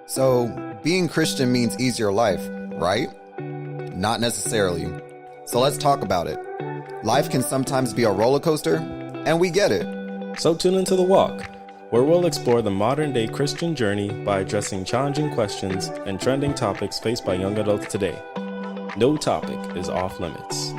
So Being Christian means easier life, right? Not necessarily. So let's talk about it. Life can sometimes be a roller coaster, and we get it. So tune into The Walk, where we'll explore the modern-day Christian journey by addressing challenging questions and trending topics faced by young adults today. No topic is off limits.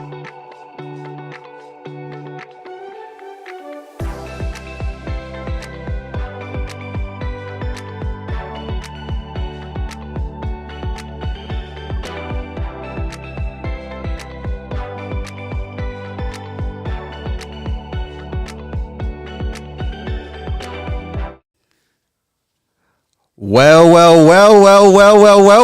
Well.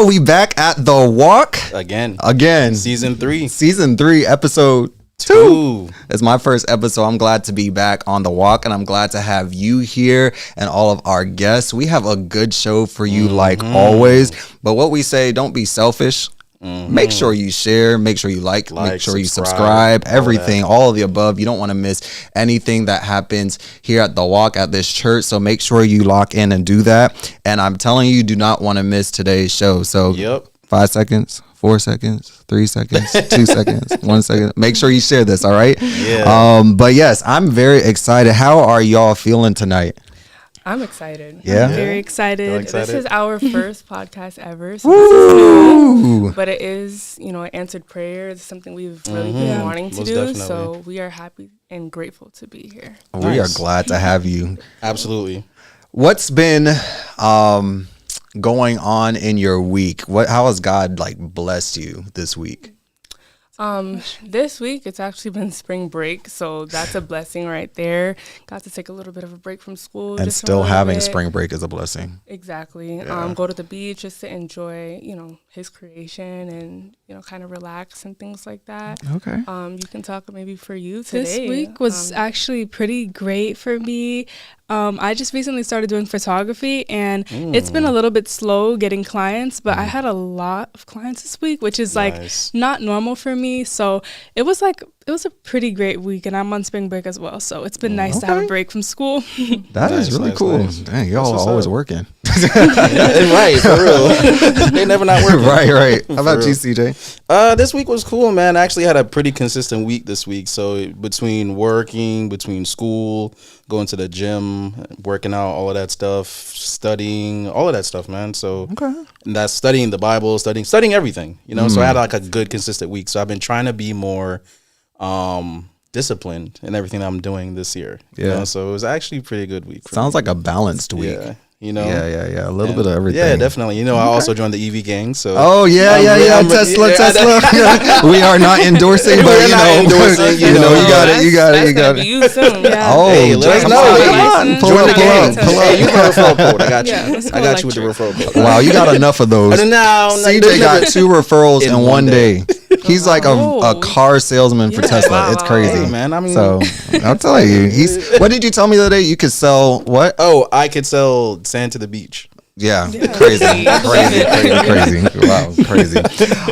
We back at The Walk. Again. Season 3, episode 2. It's my first episode. I'm glad to be back on The Walk, and I'm glad to have you here and all of our guests. We have a good show for you like always. But what we say, don't be selfish. Make sure you share, make sure you like, make sure you subscribe, everything, all of the above. You don't want to miss anything that happens here at The Walk at this church. So make sure you lock in and do that. And I'm telling you, do not want to miss today's show. So 5 seconds, 4 seconds, 3 seconds, 2 seconds, 1 second. Make sure you share this. All right. Yeah. But yes, I'm very excited. How are y'all feeling tonight? I'm excited. Yeah. I'm very excited. This is our first podcast ever. So Woo! this is new, but it is, an answered prayer. It's something we've really been wanting to do. Definitely. So we are happy and grateful to be here. We are glad to have you. Absolutely. What's been going on in your week? How has God blessed you this week? This week it's actually been spring break, so that's a blessing right there. Got to take a little bit of a break from school, and still having spring break is a blessing. Exactly. Yeah. Go to the beach just to enjoy, his creation and kind of relax and things like that. Okay. You can talk maybe for you today. This week was actually pretty great for me. I just recently started doing photography, and it's been a little bit slow getting clients, but I had a lot of clients this week, which is not normal for me. So it was a pretty great week, and I'm on spring break as well. So it's been nice to have a break from school. That is really cool. Nice. Dang, y'all are always working. Right, for real. They never not working. Right. How about you, CJ? This week was cool, man. I actually had a pretty consistent week this week. So between working, between school, going to the gym, working out, all of that stuff, studying, all of that stuff, man. So and that's studying the Bible, studying everything, So I had a good consistent week. So I've been trying to be more disciplined in everything that I'm doing this year. So it was actually a pretty good week. Sounds like a balanced week. Yeah. Yeah. A little bit of everything. Yeah, definitely. I also joined the EV gang. So. Oh yeah. Tesla. We are not endorsing, but you got it. You got it. You soon. Yeah. Oh, hey, let us know. Come on, pull up. Hey, you got a referral code. I got you. I got you with the referral code. Wow, you got enough of those. CJ got 2 referrals in one day. He's like a car salesman for Tesla. It's crazy, hey, man. So I'll tell you, what did you tell me the other day? You could sell what? Oh, I could sell sand to the beach. Yeah. Crazy. Wow, crazy.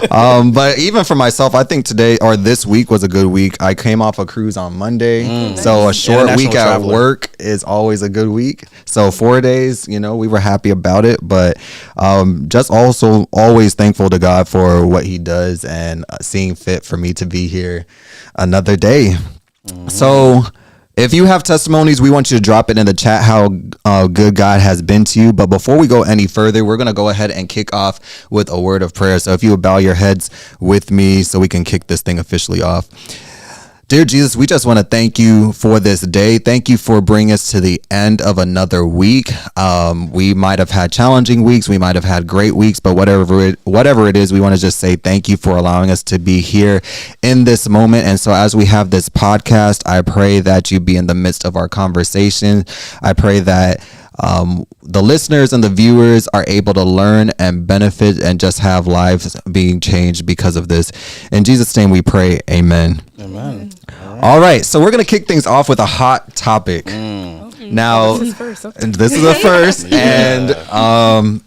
But even for myself, I think today or this week was a good week. I came off a cruise on Monday, so a short week at work is always a good week. So 4 days, we were happy about it, but just also always thankful to God for what He does and seeing fit for me to be here another day. So if you have testimonies, we want you to drop it in the chat how good God has been to you. But before we go any further, we're going to go ahead and kick off with a word of prayer. So if you would bow your heads with me so we can kick this thing officially off. Dear Jesus, we just want to thank you for this day. Thank you for bringing us to the end of another week. We might have had challenging weeks. We might have had great weeks, but whatever it is, we want to just say thank you for allowing us to be here in this moment. And so as we have this podcast, I pray that you be in the midst of our conversation. I pray that the listeners and the viewers are able to learn and benefit and just have lives being changed because of this. In Jesus' name we pray. Amen. Amen. All right. So we're going to kick things off with a hot topic. Now, this is a first, and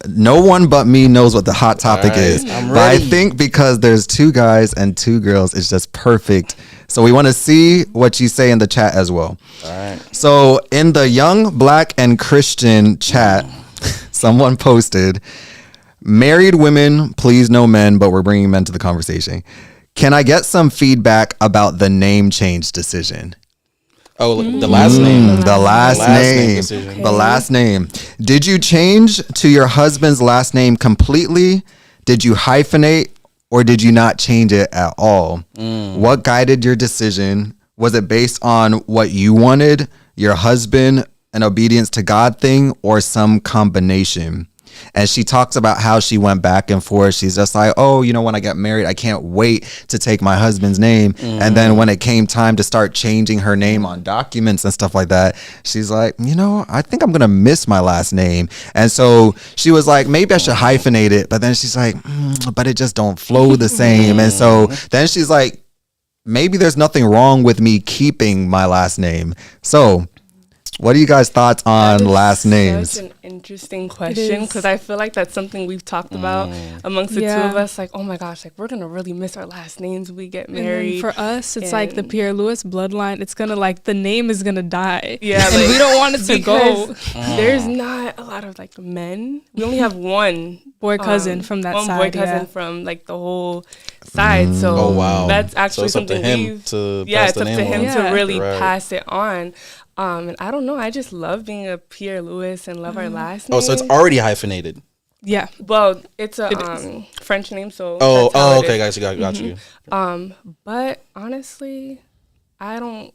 no one but me knows what the hot topic is. But I think because there's 2 guys and 2 girls, it's just perfect. So we want to see what you say in the chat as well. All right. So in the Young Black and Christian chat, someone posted, Married women, please no men, but we're bringing men to the conversation. Can I get some feedback about the name change decision? Oh, the last name. The last name. Okay. The last name. Did you change to your husband's last name completely? Did you hyphenate, or did you not change it at all? What guided your decision? Was it based on what you wanted, your husband, an obedience to God thing, or some combination? And she talks about how she went back and forth. She's just like, oh, when I get married, I can't wait to take my husband's name. And then when it came time to start changing her name on documents and stuff like that, she's like, I think I'm going to miss my last name. And so she was like, maybe I should hyphenate it. But then she's like, but it just don't flow the same. And so then she's like, maybe there's nothing wrong with me keeping my last name. So what are you guys' thoughts on last names? Such an interesting question, because I feel like that's something we've talked about amongst the two of us. Like, oh my gosh, like we're gonna really miss our last names when we get married. For us, it's like the Pierre Lewis bloodline. It's gonna the name is gonna die. Yeah, and we don't want it to go. There's not a lot of men. We only have one boy cousin from that side. One boy cousin from the whole side. So that's actually something it's up to him to really pass it on. And I don't know. I just love being a Pierre Lewis and love our last name. Oh, so it's already hyphenated. Yeah. Well, it's a French name, so. Okay, guys, got you. But honestly, I don't.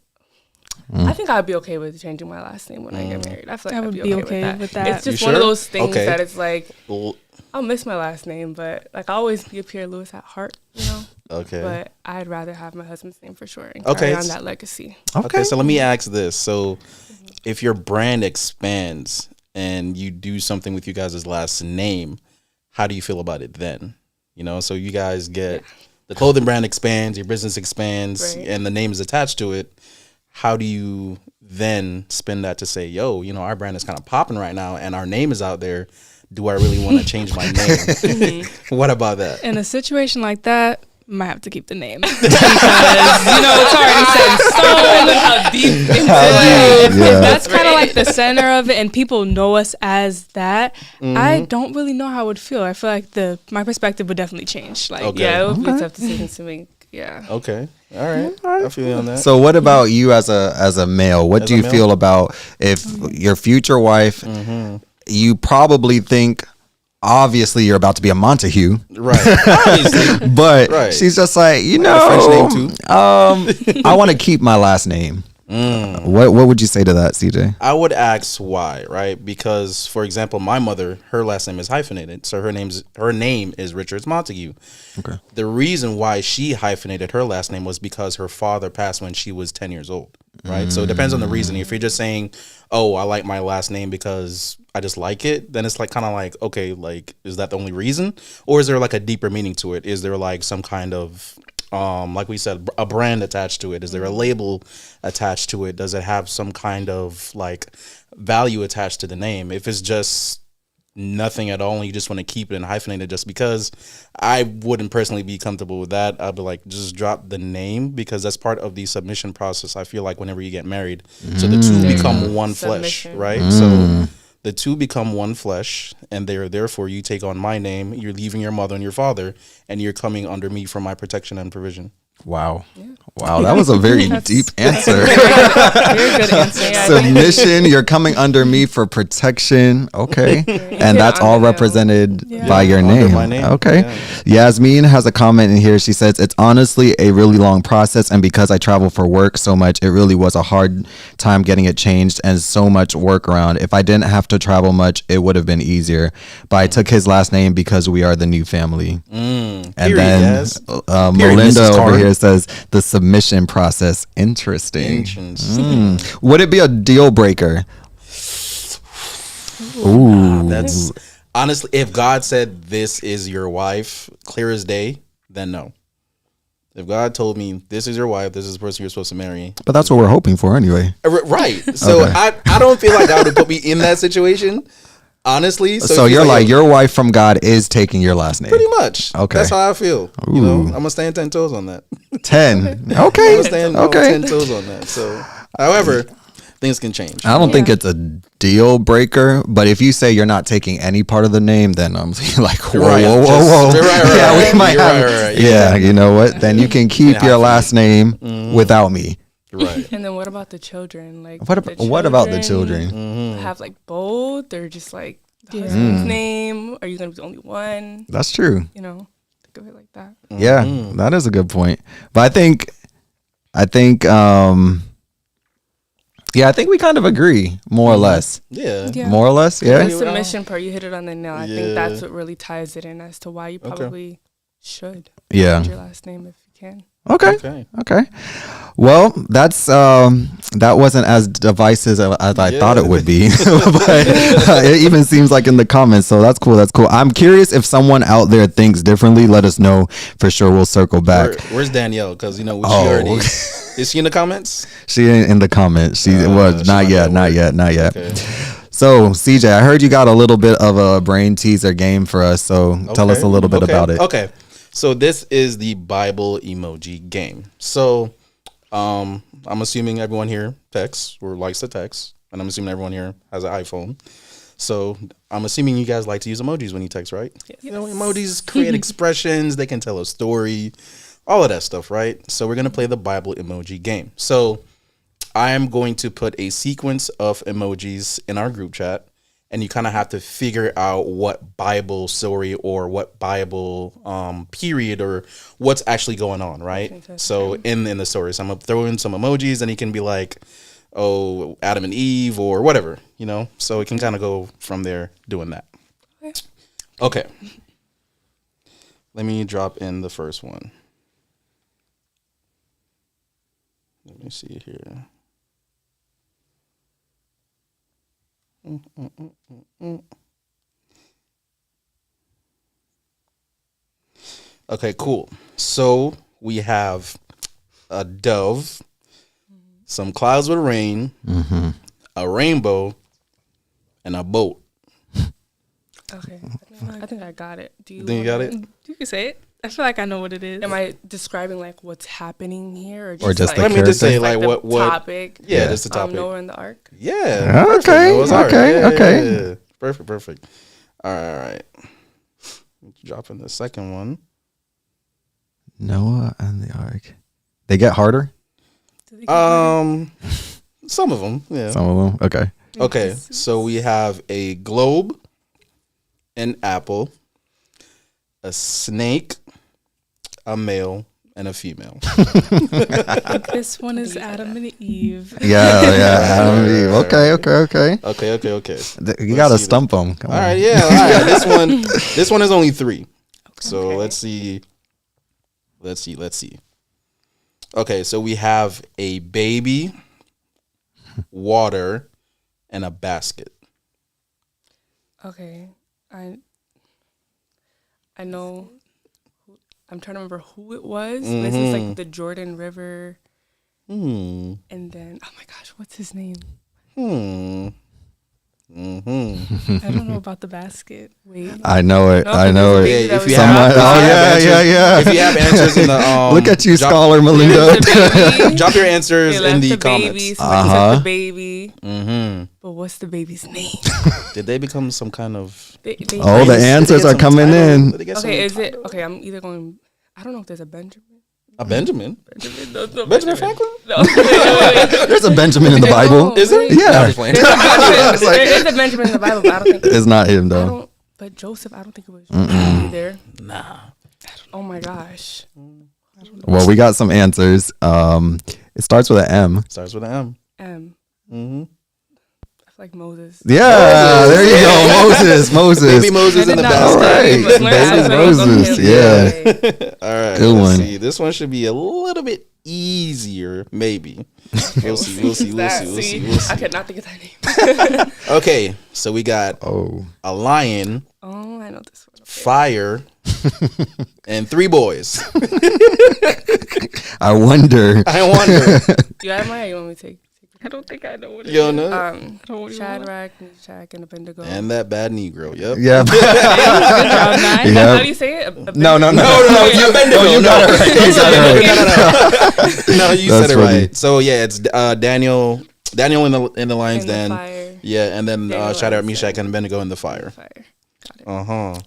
I think I'd be okay with changing my last name when I get married. I feel like I'd be okay with that. It's just one of those things that it's like, I'll miss my last name, but I'll always be a Pierre Lewis at heart, Okay. But I'd rather have my husband's name for sure and carry on that legacy. Okay, so let me ask this. So if your brand expands and you do something with you guys' last name, how do you feel about it then? So you guys get the clothing brand expands, your business expands, and the name is attached to it. How do you then spin that to say, yo, our brand is kind of popping right now and our name is out there. Do I really want to change my name? What about that? In a situation like that, might have to keep the name because it's already set in stone. How deep into it. That's kind of like the center of it, and people know us as that. I don't really know how I would feel. I feel like my perspective would definitely change. It would be a tough decision to make. Yeah. Okay. All right. I feel you on that. So what about you as a male? What do you feel about if your future wife? You probably think, obviously, you're about to be a Montague, right? But she's just like, French name too. I want to keep my last name. What would you say to that, CJ? I would ask why, right? Because, for example, my mother, her last name is hyphenated, so her name is Richards Montague. Okay. The reason why she hyphenated her last name was because her father passed when she was 10 years old, right? So it depends on the reason. If you're just saying, oh, I like my last name because I just like it, then it's kind of like, okay, is that the only reason? Or is there a deeper meaning to it? Is there some kind of like we said, a brand attached to it? Is there a label attached to it? Does it have some kind of value attached to the name? If it's just nothing at all and you just want to keep it and hyphenate it just because, I wouldn't personally be comfortable with that. I'd be just drop the name, because that's part of the submission process. I feel like whenever you get married, so the two become one flesh, right? So the two become one flesh, and therefore you take on my name. You're leaving your mother and your father, and you're coming under me for my protection and provision. Wow. Yeah. Wow, that was a very deep answer. Very good answer. Submission, you're coming under me for protection. Okay. And that's all represented by your name. My name. Okay. Yeah. Yasmin has a comment in here. She says, it's honestly a really long process, and because I travel for work so much, it really was a hard time getting it changed and so much work around. If I didn't have to travel much, it would have been easier. But I took his last name because we are the new family. And then Melinda over here says the submission process interesting. Would it be a deal breaker? Ooh, that's honestly, if God said this is your wife, clear as day, then no. If God told me this is your wife, this is the person you're supposed to marry, but that's what we're hoping for anyway, right? So I don't feel like God would put me in that situation. Honestly, so you're your wife from God is taking your last name, pretty much. Okay, that's how I feel. Ooh. I'm gonna stand 10 toes on that. 10. Okay. I'm gonna stand 10 toes on that. So, however, things can change. I don't think it's a deal breaker, but if you say you're not taking any part of the name, then I'm like, whoa. Right. Yeah, we might have. Yeah, you know what? Then you can keep your last name without me. Right. And then what about the children? Like, what about the children? Have like both, or just like the husband's name? Are you gonna be the only one? That's true. You know, think of it like that. Yeah, that is a good point. But I think I think we kind of agree, more or less. Yeah. More or less, yeah. The submission part, you hit it on the nail. I think that's what really ties it in as to why you probably should change your last name if you can. Okay. Well, that's that wasn't as divisive as I thought it would be, but it even seems like in the comments. So that's cool. I'm curious if someone out there thinks differently. Let us know for sure. We'll circle back. Where's Danielle? Because she already is she in the comments? She ain't in the comments. She was not yet. Okay. So CJ, I heard you got a little bit of a brain teaser game for us. So tell us a little bit about it. Okay. So this is the Bible emoji game. So I'm assuming everyone here texts or likes to text, and I'm assuming everyone here has an iPhone. So I'm assuming you guys like to use emojis when you text, right? Yes. You know, emojis create expressions. They can tell a story, all of that stuff, right? So we're going to play the Bible emoji game. So I am going to put a sequence of emojis in our group chat, and you kind of have to figure out what Bible story or what Bible period or what's actually going on, right? So in the story, so I'm gonna throw in some emojis, and you can be like, "Oh, Adam and Eve," or whatever, you know. So it can kind of go from there doing that. Okay. Let me drop in the first one. Let me see here. Okay, cool. So we have a dove, some clouds with rain, a rainbow, and a boat. Okay, I think I got it. Do you think you got it? You can say it. I feel like I know what it is. Am I describing like what's happening here, or just let me just say like what topic? Yeah, just the topic. Noah in the ark. Yeah. Okay. Perfect. All right. Drop in the second one. Noah and the ark. They get harder. Some of them. Yeah. Some of them. Okay. Okay. So we have a globe, an apple, a snake, a male, and a female. This one is Adam and Eve. Yeah, Adam and Eve. Okay. You gotta stump them. All right, yeah. This one is only 3. So let's see. Okay, so we have a baby, water, and a basket. Okay, I know. I'm trying to remember who it was. This is like the Jordan River. And then, oh my gosh, what's his name? I don't know about the basket. Wait. I know it. I know it. Yeah, if you have answers in the look at you, scholar Melinda. Drop your answers in the comments. The baby. But what's the baby's name? Did they become some kind of? The answers are coming in. Okay, is it okay? I'm either going. I don't know if there's a Benjamin. A Benjamin? No, Benjamin Franklin? No. There's a Benjamin in the Bible. Is there? Yeah. There is a Benjamin in the Bible, but I don't think it's not him though. But Joseph, I don't think it was either. Nah. Oh my gosh. Well, we got some answers. It starts with an M. Starts with an M. I feel like Moses. Yeah, there you go. Moses. Baby Moses in the basket. All right. Baby Moses. Yeah. All right. Good one. See. This one should be a little bit easier, maybe. We'll see. I could not think of that name. Okay, so we got a lion. Oh, I know this one. Okay. Fire, and 3 boys. I wonder. You have mine or you want me to take? I don't think I know what it is. You don't know? Shadrach, Meshach, and Abednego. And that bad Negro, yep. Yeah. Good job, 9. How do you say it? No. You got it right. No, you said it right. So, yeah, it's Daniel, Daniel in the lions den. Yeah, and then Shadrach, Meshach, and Abednego in the fire. Got it.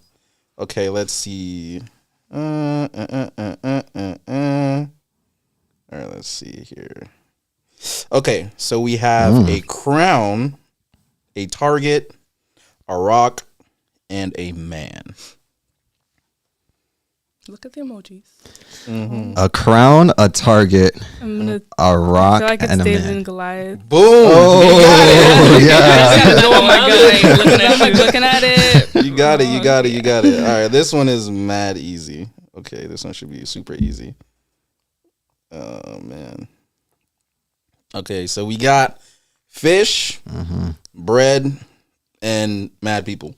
Okay, let's see. All right, let's see here. Okay, so we have a crown, a target, a rock, and a man. Look at the emojis. A crown, a target, a rock, I feel like it's and a David man. and Goliath. Boom! Oh, yeah. Oh my god! Looking at it. You got it. All right, this one is mad easy. Okay, this one should be super easy. Oh man. Okay, so we got fish, bread, and mad people.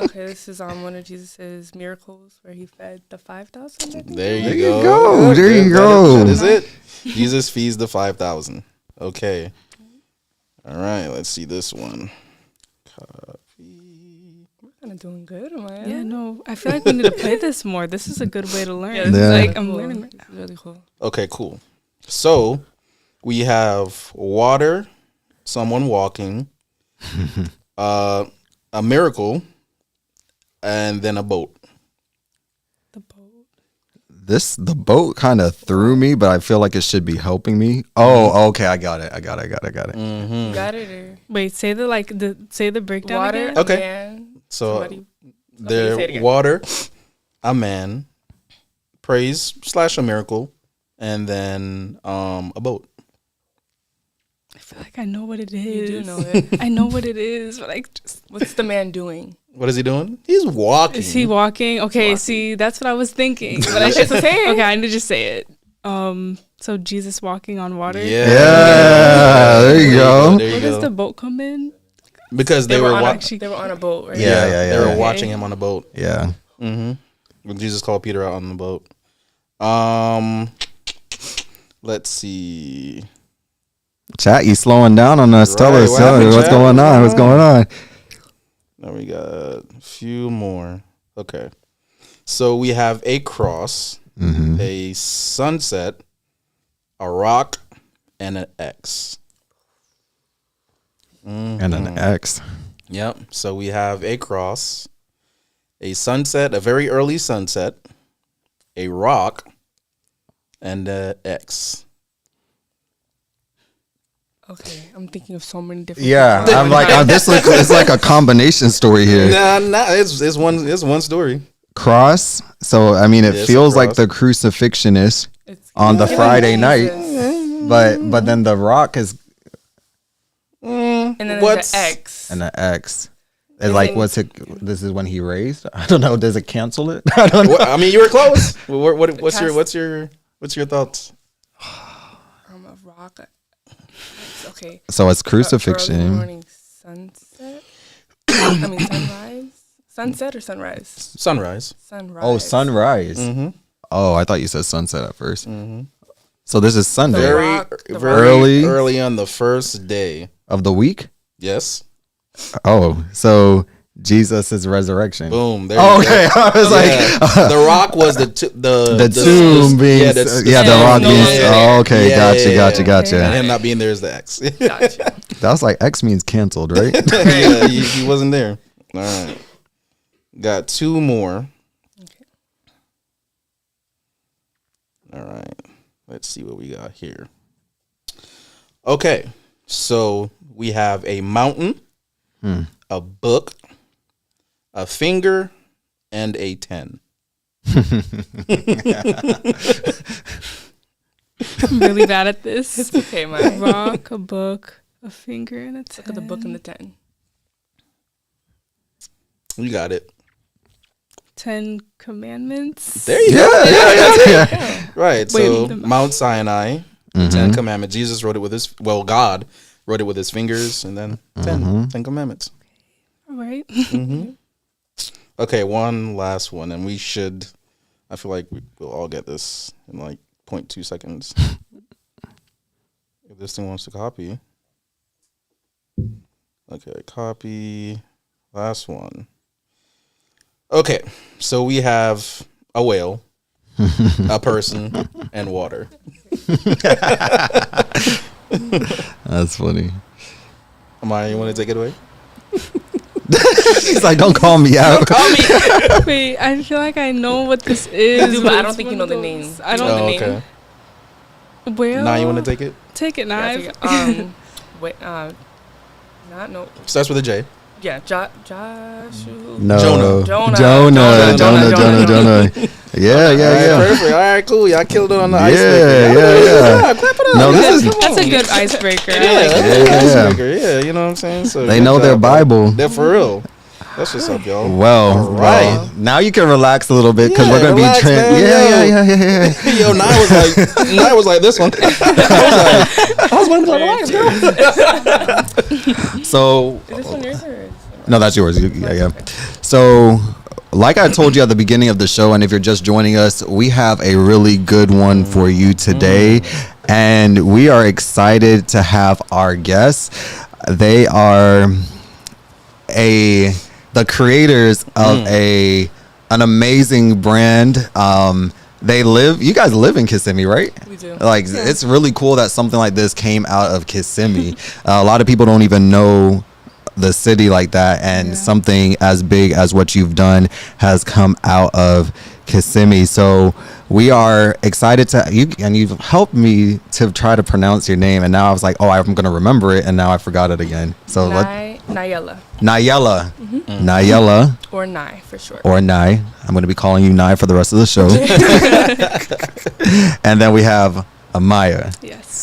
Okay, this is on one of Jesus' miracles where he fed the 5,000. There you go. There you go. That is it. Jesus feeds the 5,000. Okay. All right, let's see this one. Copy. We're kind of doing good, am I? Yeah, no, I feel like we need to play this more. This is a good way to learn. Yeah. I'm learning right now. It's really cool. Okay, cool. So we have water, someone walking, a miracle, and then a boat. The boat. The boat kind of threw me, but I feel like it should be helping me. Oh, okay, I got it. Got it. Or Wait, say the breakdown water. again. Okay. Man, So there, water, a man, praise / a miracle, and then a boat. I feel like I know what it is. You do know it. I know what it is, but What's the man doing? What is he doing? He's walking. Is he walking? Okay, see, that's what I was thinking. But I should say it. Okay, I need to just say it. So Jesus walking on water. Yeah, there you go. Where does the boat come in? Because they were on a boat, right? Yeah. They were watching him on a boat. Yeah. When Jesus called Peter out on the boat. Let's see. Chat, you slowing down on us. Tell us what's going on. What's going on? Now we got a few more. Okay. So we have a cross, a sunset, a rock, and an X. And an X. Yep. So we have a cross, a sunset, a very early sunset, a rock, and an X. Okay, I'm thinking of so many different. Yeah, I'm like, it's like a combination story here. Nah, it's one story. Cross. So I mean, it feels like the crucifixion is on the Friday night, but then the rock is, and then there's the X. And the X. It's like, what's it? This is when he raised. I don't know. Does it cancel it? I don't know. I mean, you were close. What's your thoughts? I'm a rock. Okay. So it's crucifixion. Early morning sunset. I mean sunrise. Sunset or sunrise? Sunrise. Oh, sunrise. Oh, I thought you said sunset at first. So this is Sunday. Very early on the first day of the week. Yes. Oh, so Jesus' resurrection. Boom. There you go. I was like, the rock was the tomb being, the rock being. Oh, okay, gotcha. And him not being there is the X. Gotcha. That was like X means canceled, right? Yeah, he wasn't there. All right, got two more. Okay. All right, let's see what we got here. Okay, so we have a mountain, a book, a finger, and a 10. I'm really bad at this. It's okay, man. A rock, a book, a finger, and a 10. Look at the book and the 10. You got it. 10 Commandments. There you go. Yeah. Right. Wait, so Mount Sinai, 10 Commandments. Jesus wrote it with God wrote it with his fingers, and then 10 Commandments. All right. Okay, one last one, and I feel like we'll all get this in like 0.2 seconds. If this thing wants to copy. Okay, copy. Last one. Okay, so we have a whale, a person, and water. That's funny. Amaya, you want to take it away? She's like, don't call me out. Don't call me. Wait, I feel like I know what this is. But I don't think you know the name. I don't know the name. Well, Nah, you want to take it? Take it, Nye. Wait, not no. Starts with a J. Yeah, Joshua. No. Jonah. Yeah. Perfect. All right, cool. Y'all killed it on the icebreaker. Yeah. Clap it up. No, that's a good icebreaker. Yeah, you know what I'm saying? So they know their Bible. They're for real. That's what's up, y'all. Well, right. Now you can relax a little bit because we're gonna be Yeah. Yo, Nye was like this one. I was going to relax, girl. So, is this one yours or? No, that's yours. Yeah. So, like I told you at the beginning of the show, and if you're just joining us, we have a really good one for you today, and we are excited to have our guests. They are the creators of an amazing brand. You guys live in Kissimmee, right? We do. It's really cool that something like this came out of Kissimmee. A lot of people don't even know the city like that, and something as big as what you've done has come out of Kissimmee. So we are excited and you've helped me to try to pronounce your name, and now I was like, oh, I'm gonna remember it, and now I forgot it again. So Nayela. Nayela. Or Nye for short. Or Nye. I'm gonna be calling you Nye for the rest of the show. And then we have Amaya. Yes.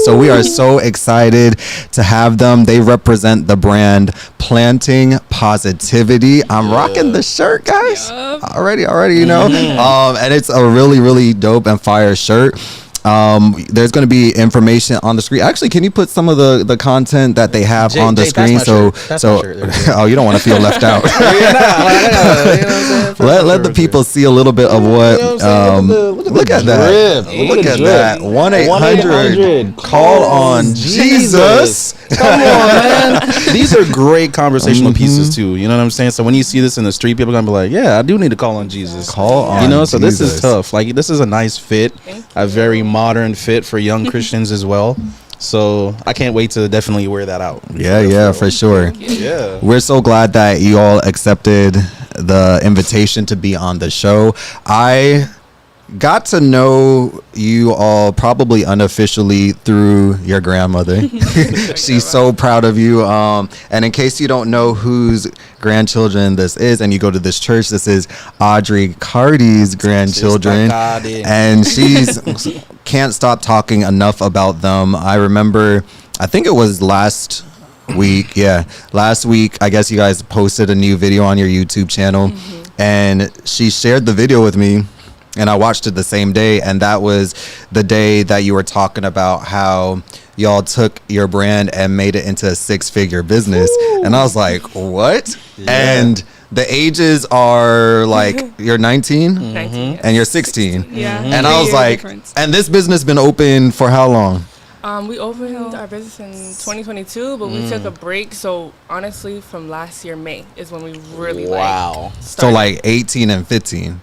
So we are so excited to have them. They represent the brand Planting Positivity. I'm rocking the shirt, guys. Yep. Already, you know. And it's a really, really dope and fire shirt. There's going to be information on the screen. Actually, can you put some of the content that they have on the screen? So oh, you don't want to feel left out. Let the people see a little bit of what. Look at that. Look at that. 1-800 call on Jesus. Come on, man. These are great conversational pieces too. You know what I'm saying? So when you see this in the street, people are gonna be like, "Yeah, I do need to call on Jesus." Call on. You know, so Jesus. This is tough. Like, this is a nice fit, a very modern fit for young Christians as well. So I can't wait to definitely wear that out. Yeah, for sure. Yeah, we're so glad that you all accepted the invitation to be on the show. I got to know you all probably unofficially through your grandmother. She's so proud of you. And in case you don't know whose grandchildren this is, and you go to this church, this is Audrey Cardi's grandchildren. And she's can't stop talking enough about them. I remember, I think it was last week, I guess you guys posted a new video on your YouTube channel, and she shared the video with me. And I watched it the same day, and that was the day that you were talking about how y'all took your brand and made it into a 6-figure business. Ooh. And I was like, what? Yeah. And the ages are like, you're 19? 19. And you're 16. Yeah. And I was like, and this business been open for how long? We opened our business in 2022, but we took a break. So honestly, from last year, May is when we really started. So like 18 and 15.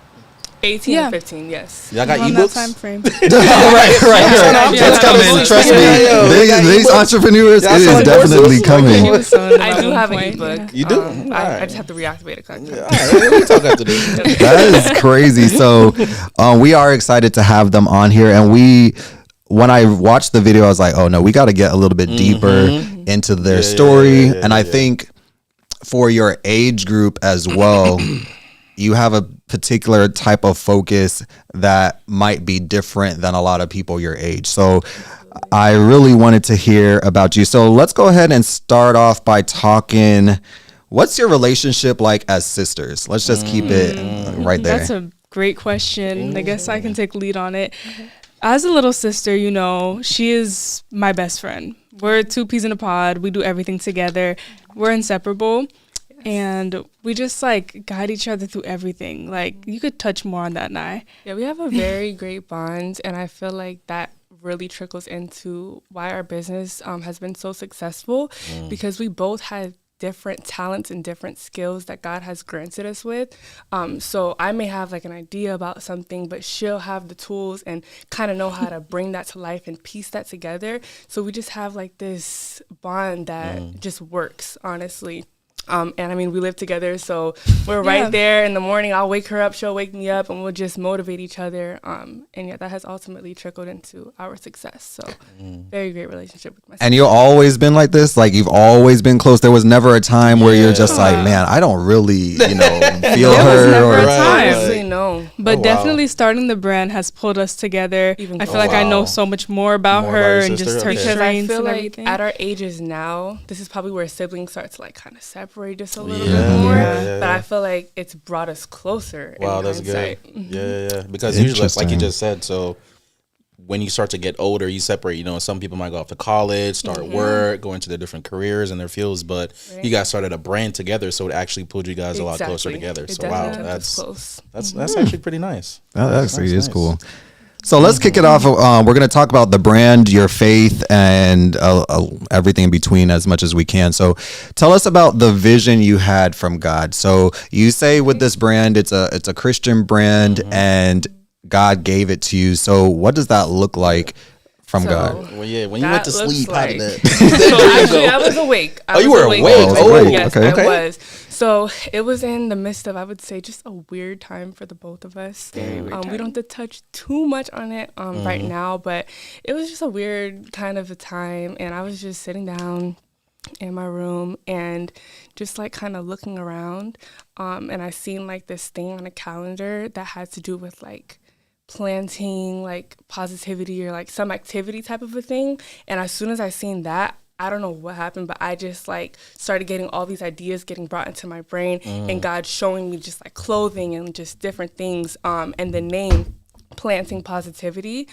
18 and 15, yes. Y'all got ebooks? Time frame. right. It's coming. Trust me. These entrepreneurs, it is definitely coming. I do have an ebook. You do? I just have to reactivate it. All right, we'll talk after this. That is crazy. So we are excited to have them on here. And when I watched the video, I was like, oh no, we got to get a little bit deeper into their story. And I think for your age group as well, you have a particular type of focus that might be different than a lot of people your age. So I really wanted to hear about you. So let's go ahead and start off by talking, what's your relationship like as sisters? Let's just keep it right there. That's a great question. I guess I can take lead on it. As a little sister, you know, she is my best friend. We're 2 peas in a pod. We do everything together. We're inseparable. And we just like guide each other through everything. Like, you could touch more on that, Nye. Yeah, we have a very great bond, and I feel like that really trickles into why our business has been so successful, because we both had different talents and different skills that God has granted us with. So I may have like an idea about something, but she'll have the tools and kind of know how to bring that to life and piece that together. So we just have like this bond that just works, honestly. And I mean, we live together, so we're right there in the morning. I'll wake her up, she'll wake me up, and we'll just motivate each other. And yeah, that has ultimately trickled into our success. So very great relationship with my sister. And you've always been like this? Like you've always been close? There was never a time where you're just like, man, I don't really, feel there her? Was never a time. Honestly, no. But definitely starting the brand has pulled us together. I feel like I know so much more about her and just her strengths I feel and like everything. at our ages now, this is probably where siblings start to like kind of separate just a little bit more. But I feel like it's brought us closer. Wow, that's good. Yeah. Because usually, like you just said, so when you start to get older, you separate. Some people might go off to college, start work, go into their different careers and their fields, but you guys started a brand together, so it actually pulled you guys a lot closer together. So wow, that's actually pretty nice. That actually is cool. So let's kick it off. We're going to talk about the brand, your faith, and everything in between as much as we can. So tell us about the vision you had from God. So you say with this brand, it's a Christian brand, and God gave it to you. So what does that look like from God? Well, yeah, when you went to sleep, how did that? So actually, I was awake. You were awake? Yes, I was. So it was in the midst of, I would say, just a weird time for the both of us. We don't have to touch too much on it right now, but it was just a weird kind of a time. And I was just sitting down in my room and just like kind of looking around. And I seen like this thing on a calendar that had to do with like planting like positivity or like some activity type of a thing. And as soon as I seen that, I don't know what happened, but I just like started getting all these ideas getting brought into my brain and God showing me just like clothing and just different things and the name Planting Positivity.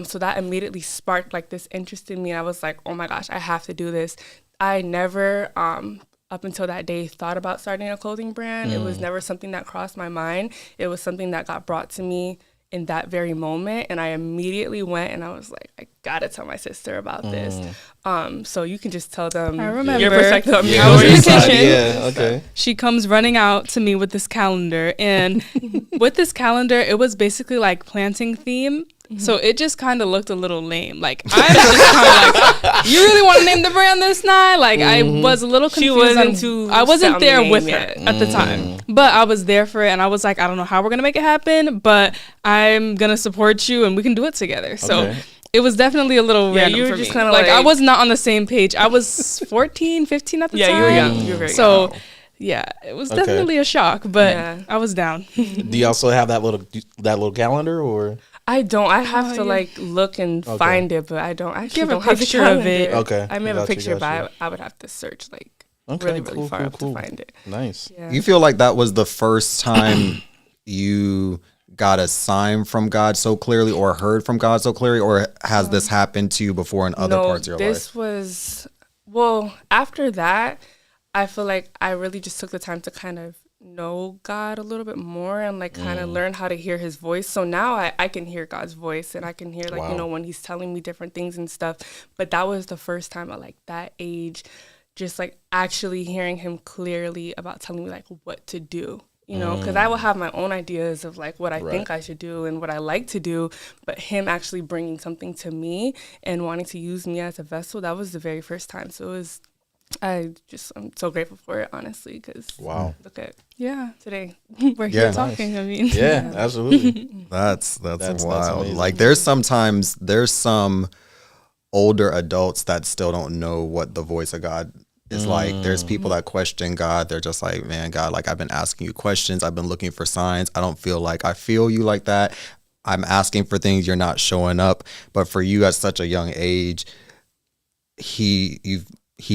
So that immediately sparked like this interest in me. I was like, oh my gosh, I have to do this. I never up until that day thought about starting a clothing brand. It was never something that crossed my mind. It was something that got brought to me in that very moment, and I immediately went and I was like, I gotta tell my sister about this. So you can just tell them your perspective on me. I was in the kitchen. She comes running out to me with this calendar, and with this calendar, it was basically like planting theme. So it just kind of looked a little lame. Like, I'm just kind of like, you really want to name the brand this night? Like, I was a little confused. I wasn't there with her at the time. But I was there for it, and I was like, I don't know how we're going to make it happen, but I'm going to support you, and we can do it together. So it was definitely a little random for me. Just like, I was not on the same page. I was 14, 15 at the time. Yeah, you were young. You were very young. Yeah, it was definitely a shock, but I was down. Do you also have that little calendar, or? I don't. I have to like look and find it, but I don't actually don't have a picture of it. Okay. I may have a picture, but I would have to search like really far up to find it. Nice. Yeah. You feel like that was the first time you got a sign from God so clearly or heard from God so clearly, or has this happened to you before in other parts of your life? This was, after that, I feel like I really just took the time to kind of know God a little bit more and like kind of learn how to hear his voice. So now I can hear God's voice and I can hear like, when he's telling me different things and stuff. But that was the first time at like that age, just like actually hearing him clearly about telling me like what to do, because I will have my own ideas of like what I think I should do and what I like to do. But him actually bringing something to me and wanting to use me as a vessel, that was the very first time. So it was, I'm so grateful for it, honestly, because look at today we're here talking. I mean, absolutely. That's wild. Like there's some older adults that still don't know what the voice of God is like. There's people that question God. They're just like, man, God, like I've been asking you questions. I've been looking for signs. I don't feel like I feel you like that. I'm asking for things. You're not showing up. But for you at such a young age, he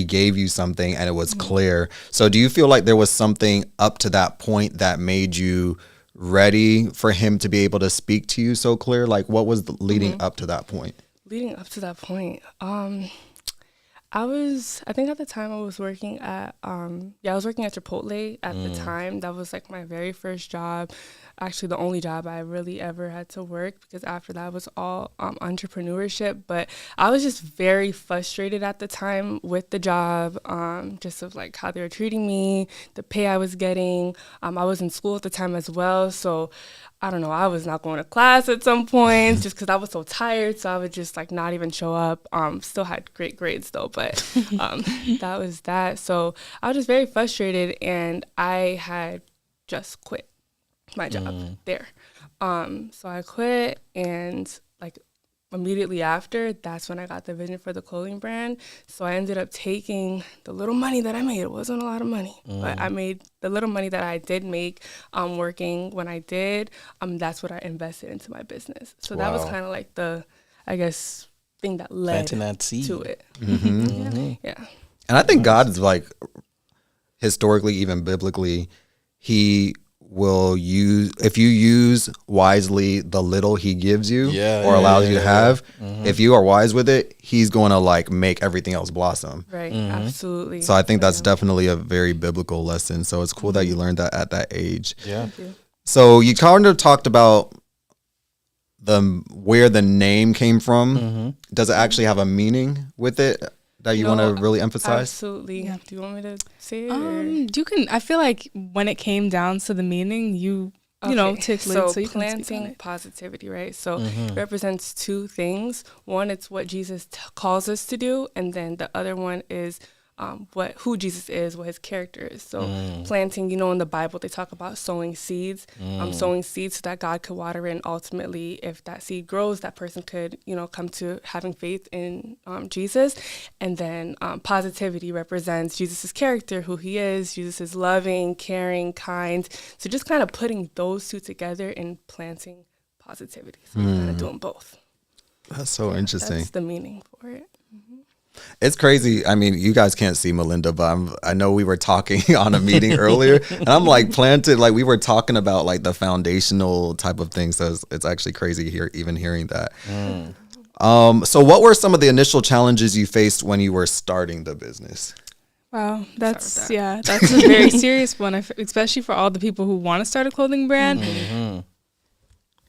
gave you something and it was clear. So do you feel like there was something up to that point that made you ready for him to be able to speak to you so clear? Like what was leading up to that point? Leading up to that point, I think at the time I was working at, I was working at Chipotle at the time. That was like my very first job. Actually, the only job I really ever had to work, because after that was all entrepreneurship. But I was just very frustrated at the time with the job, just of like how they were treating me, the pay I was getting. I was in school at the time as well. So I don't know, I was not going to class at some points just because I was so tired. So I would just like not even show up. Still had great grades though, but that was that. So I was just very frustrated, and I had just quit my job there. So I quit, and like immediately after, that's when I got the vision for the clothing brand. So I ended up taking the little money that I made. It wasn't a lot of money, but I made the little money that I did make working when I did. That's what I invested into my business. So that was kind of like the, I guess, thing that led that seed to it. Yeah. And I think God is like, historically, even biblically, he will use, if you use wisely the little he gives you or allows you to have, if you are wise with it, he's going to like make everything else blossom. Right. Absolutely. So I think that's definitely a very biblical lesson. So it's cool that you learned that at that age. Yeah. So you kind of talked about where the name came from. Does it actually have a meaning with it that you want to really emphasize? Absolutely. Yeah. Do you want me to say it? You can. I feel like when it came down to the meaning, you know, tickle it. So you planting positivity, right? So it represents two things. One, it's what Jesus calls us to do, and then the other one is who Jesus is, what his character is. So planting, you know, in the Bible, they talk about sowing seeds, sowing seeds so that God could water it. And ultimately, if that seed grows, that person could, you know, come to having faith in Jesus. And then positivity represents Jesus's character, who he is. Jesus is loving, caring, kind. So just kind of putting those two together and planting positivity. So you're kind of doing both. That's so interesting. That's the meaning for it. It's crazy. I mean, you guys can't see Melinda, but I know we were talking on a meeting earlier, and I'm like planted, like we were talking about like the foundational type of things. So it's actually crazy even hearing that. So what were some of the initial challenges you faced when you were starting the business? Wow, that's a very serious one, especially for all the people who want to start a clothing brand.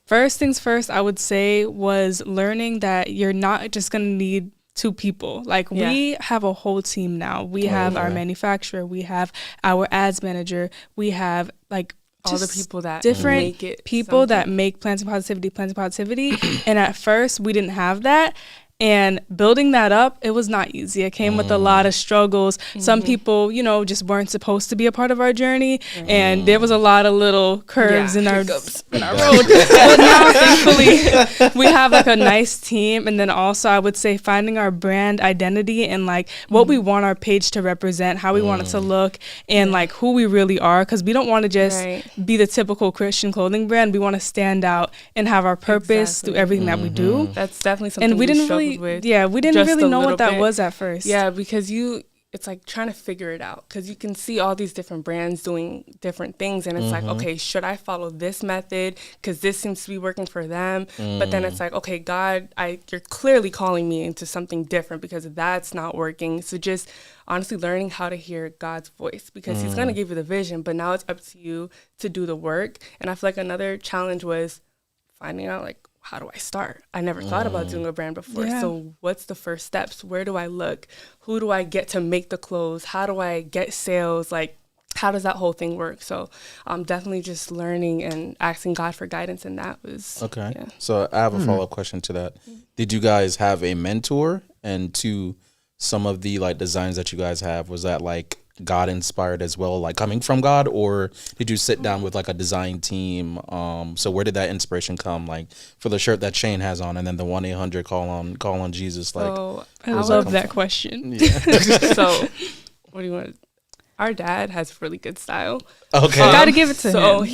First things first, I would say, was learning that you're not just going to need two people. Like we have a whole team now. We have our manufacturer, we have our ads manager, we have like all the people that different make it people that make planting positivity. And at first we didn't have that. And building that up, it was not easy. It came with a lot of struggles. Some people, you know, just weren't supposed to be a part of our journey. And there was a lot of little curves in our road. But now, thankfully, we have like a nice team. And then also, I would say finding our brand identity and like what we want our page to represent, how we want it to look, and like who we really are. Because we don't want to just be the typical Christian clothing brand. We want to stand out and have our purpose through everything that we do. That's definitely something and we didn't really with. Yeah, we didn't really know what that was at first. Yeah, because it's like trying to figure it out, because you can see all these different brands doing different things, and it's like, okay, should I follow this method because this seems to be working for them? But then it's like, okay, God, you're clearly calling me into something different because that's not working. So just honestly learning how to hear God's voice, because he's going to give you the vision, but now it's up to you to do the work. And I feel like another challenge was finding out, like, how do I start? I never thought about doing a brand before. Yeah. So what's the first steps? Where do I look? Who do I get to make the clothes? How do I get sales? Like, how does that whole thing work? So definitely just learning and asking God for guidance, and that was okay. Yeah. So I have a follow-up question to that. Did you guys have a mentor? And to some of the like designs that you guys have, was that like God inspired as well, like coming from God, or did you sit down with like a design team? So where did that inspiration come? Like for the shirt that Shane has on, and then the 1-800 call on Jesus. Like, I love that question. Yeah. So what do you want? our dad has really good style. Okay. Gotta give it to him. So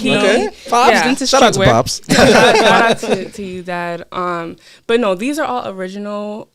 Pops. Shout out to Pops. Shout out to you, Dad. But no, these are all original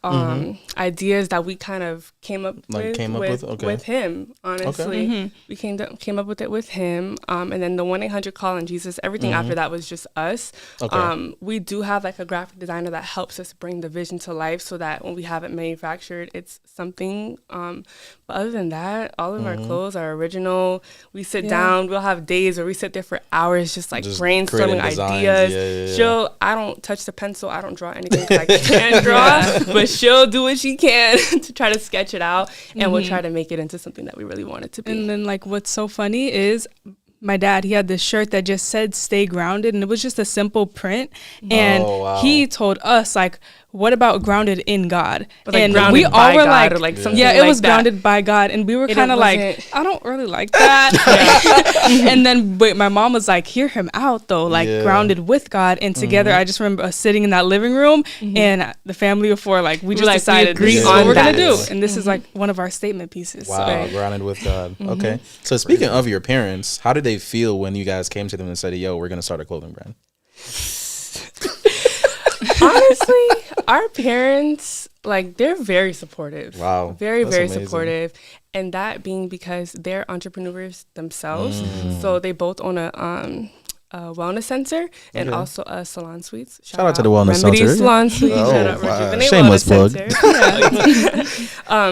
ideas that we kind of came up with him. Honestly, we came up with it with him. And then the 1-800 call on Jesus. Everything after that was just us. Okay. We do have like a graphic designer that helps us bring the vision to life, so that when we have it manufactured, it's something. But other than that, all of our clothes are original. We sit down. We'll have days where we sit there for hours just brainstorming ideas. I don't touch the pencil. I don't draw anything 'cause I can't draw. But she'll do what she can to try to sketch it out. And we'll try to make it into something that we really want it to be. And then like what's so funny is my dad, he had this shirt that just said "Stay Grounded," and it was just a simple print. And he told us, like, what about grounded in God? But and we all were like something it was grounded by God. And we were kind of like, I don't really like that. And then my mom was like, hear him out though, like grounded with God. And together, I just remember us sitting in that living room and the family of four, like, we just decided this is what we're going to do. And this is like one of our statement pieces. Wow, grounded with God. Okay. So speaking of your parents, how did they feel when you guys came to them and said, yo, we're going to start a clothing brand? Honestly, our parents, like, they're very supportive. Wow. Very supportive. And that being because they're entrepreneurs themselves. So they both own a wellness center and also a salon suites. Shout out to the wellness center. Salon suites. Shout out Rejuvenate Shameless plug.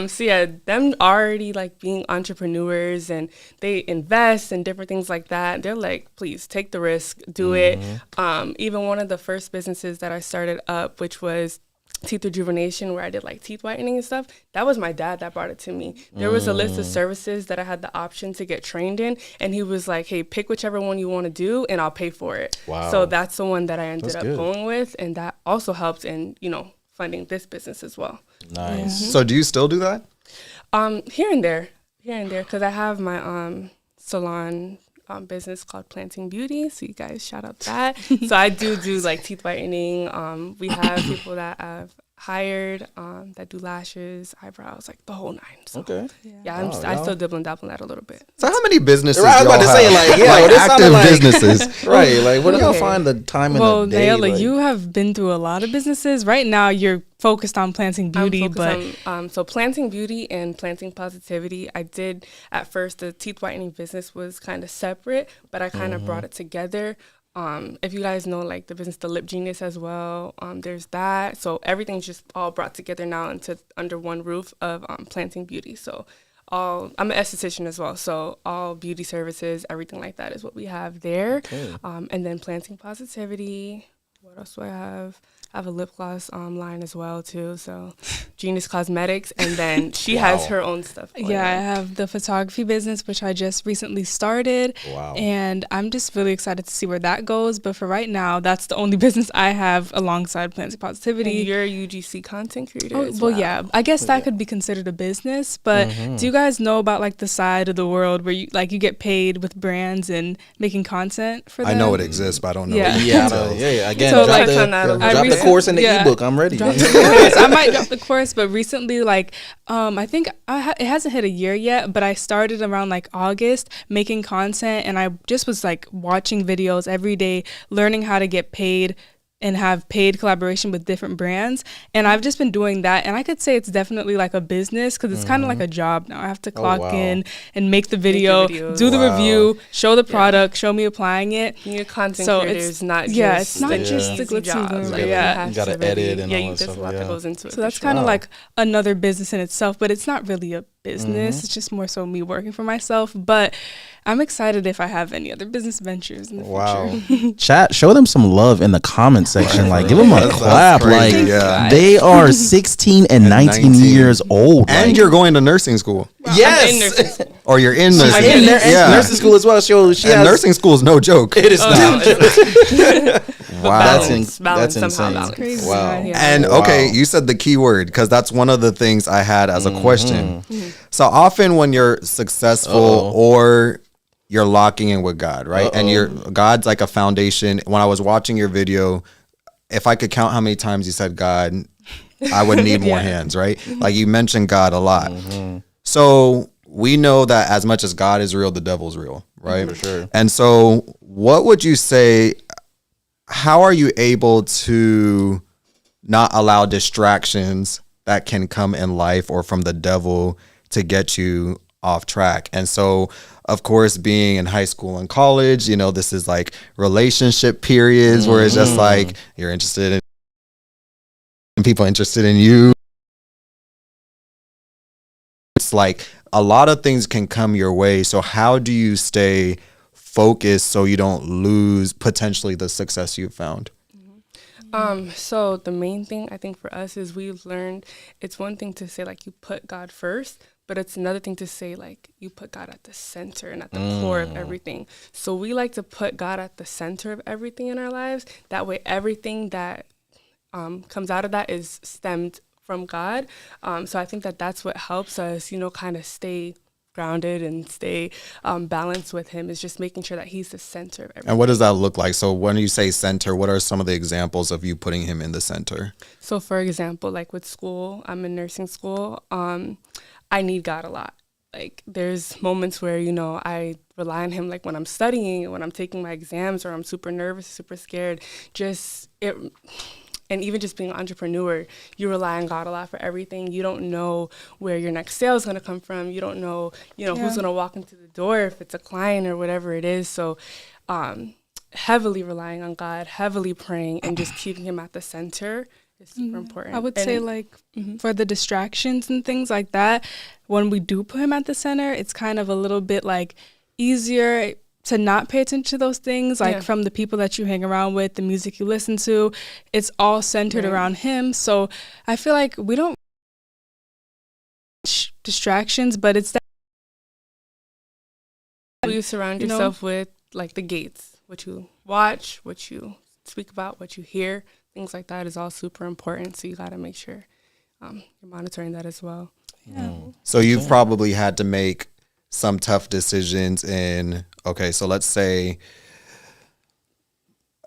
So yeah, them already like being entrepreneurs and they invest in different things like that. They're like, please take the risk, do it. Even one of the first businesses that I started up, which was teeth rejuvenation, where I did like teeth whitening and stuff, that was my dad that brought it to me. There was a list of services that I had the option to get trained in, and he was like, hey, pick whichever one you want to do and I'll pay for it. Wow. So that's the one that I ended up going with, and that also helped in, funding this business as well. Nice. So do you still do that? Here and there, because I have my salon business called Planting Beauty, so you guys shout out that. So I do like teeth whitening. We have people that I've hired that do lashes, eyebrows, like the whole nine. So, I still dibble and dabble in that a little bit. So how many businesses? I was about to say, active businesses, right? Like, what do y'all find the time in the day? Well, Naila, you have been through a lot of businesses. Right now, you're focused on Planting Beauty, so Planting Beauty and Planting Positivity, I did at first. The teeth whitening business was kind of separate, but I kind of brought it together. If you guys know, like, the business, The Lip Genius as well, there's that. So everything's just all brought together now under one roof of Planting Beauty. So I'm an esthetician as well. So all beauty services, everything like that is what we have there. Okay. And then Planting Positivity. What else do I have? I have a lip gloss line as well too. So Genius Cosmetics, and then she has her own stuff. I have the photography business, which I just recently started. Wow. And I'm just really excited to see where that goes. But for right now, that's the only business I have alongside Planting Positivity. And you're a UGC content creator. Yeah. I guess that could be considered a business. But do you guys know about like the side of the world where you get paid with brands and making content for them? I know it exists, but I don't know. Again, so drop the course in the ebook. I'm ready. I might drop the course, but recently, like, I think it hasn't hit a year yet, but I started around like August making content, and I just was like watching videos every day, learning how to get paid and have paid collaboration with different brands. And I've just been doing that. And I could say it's definitely like a business, because it's kind of like a job now. I have to clock in and make the video, do the review, show the product, show me applying it. Being a content creator is not just it's not just the glitz and glamour. You got to edit and all that stuff. There's a lot that goes into it. So that's kind of like another business in itself, but it's not really a business. It's just more so me working for myself. But I'm excited if I have any other business ventures in the future. Chat, show them some love in the comment section. Like, give them a clap. Like, they are 16 and 19 years old. And you're going to nursing school. Yes. Or you're in nursing school. Nursing school as well. Nursing school is no joke. It is not. Wow. That's insane. That's crazy. Wow. And you said the key word, because that's one of the things I had as a question. So often when you're successful or you're locking in with God, right? And God's like a foundation. When I was watching your video, if I could count how many times you said God, I would need more hands, right? Like, you mentioned God a lot. So we know that as much as God is real, the devil's real, right? For sure. And so what would you say, how are you able to not allow distractions that can come in life or from the devil to get you off track? And so, of course, being in high school and college, you know, this is like relationship periods where it's just like you're interested in people interested in you. It's like a lot of things can come your way. So how do you stay focused so you don't lose potentially the success you've found? So the main thing I think for us is we've learned it's one thing to say like you put God first, but it's another thing to say like you put God at the center and at the core of everything. So we like to put God at the center of everything in our lives. That way everything that comes out of that is stemmed from God. So I think that that's what helps us, you know, kind of stay grounded and stay balanced with him, is just making sure that he's the center of everything. And what does that look like? So when you say center, what are some of the examples of you putting him in the center? So for example, like with school, I'm in nursing school. I need God a lot. Like there's moments where, you know, I rely on him, like when I'm studying, when I'm taking my exams, or I'm super nervous, super scared, and even just being an entrepreneur, you rely on God a lot for everything. You don't know where your next sale is going to come from. You don't know, who's going to walk into the door, if it's a client or whatever it is. So heavily relying on God, heavily praying, and just keeping him at the center is super important. I would say for the distractions and things like that, when we do put him at the center, it's kind of a little bit like easier to not pay attention to those things, like from the people that you hang around with, the music you listen to, it's all centered around him. So I feel like we don't distractions, but it's that you surround yourself with, like the gates, what you watch, what you speak about, what you hear, things like that is all super important. So you got to make sure you're monitoring that as well. So you've probably had to make some tough decisions in, okay, so let's say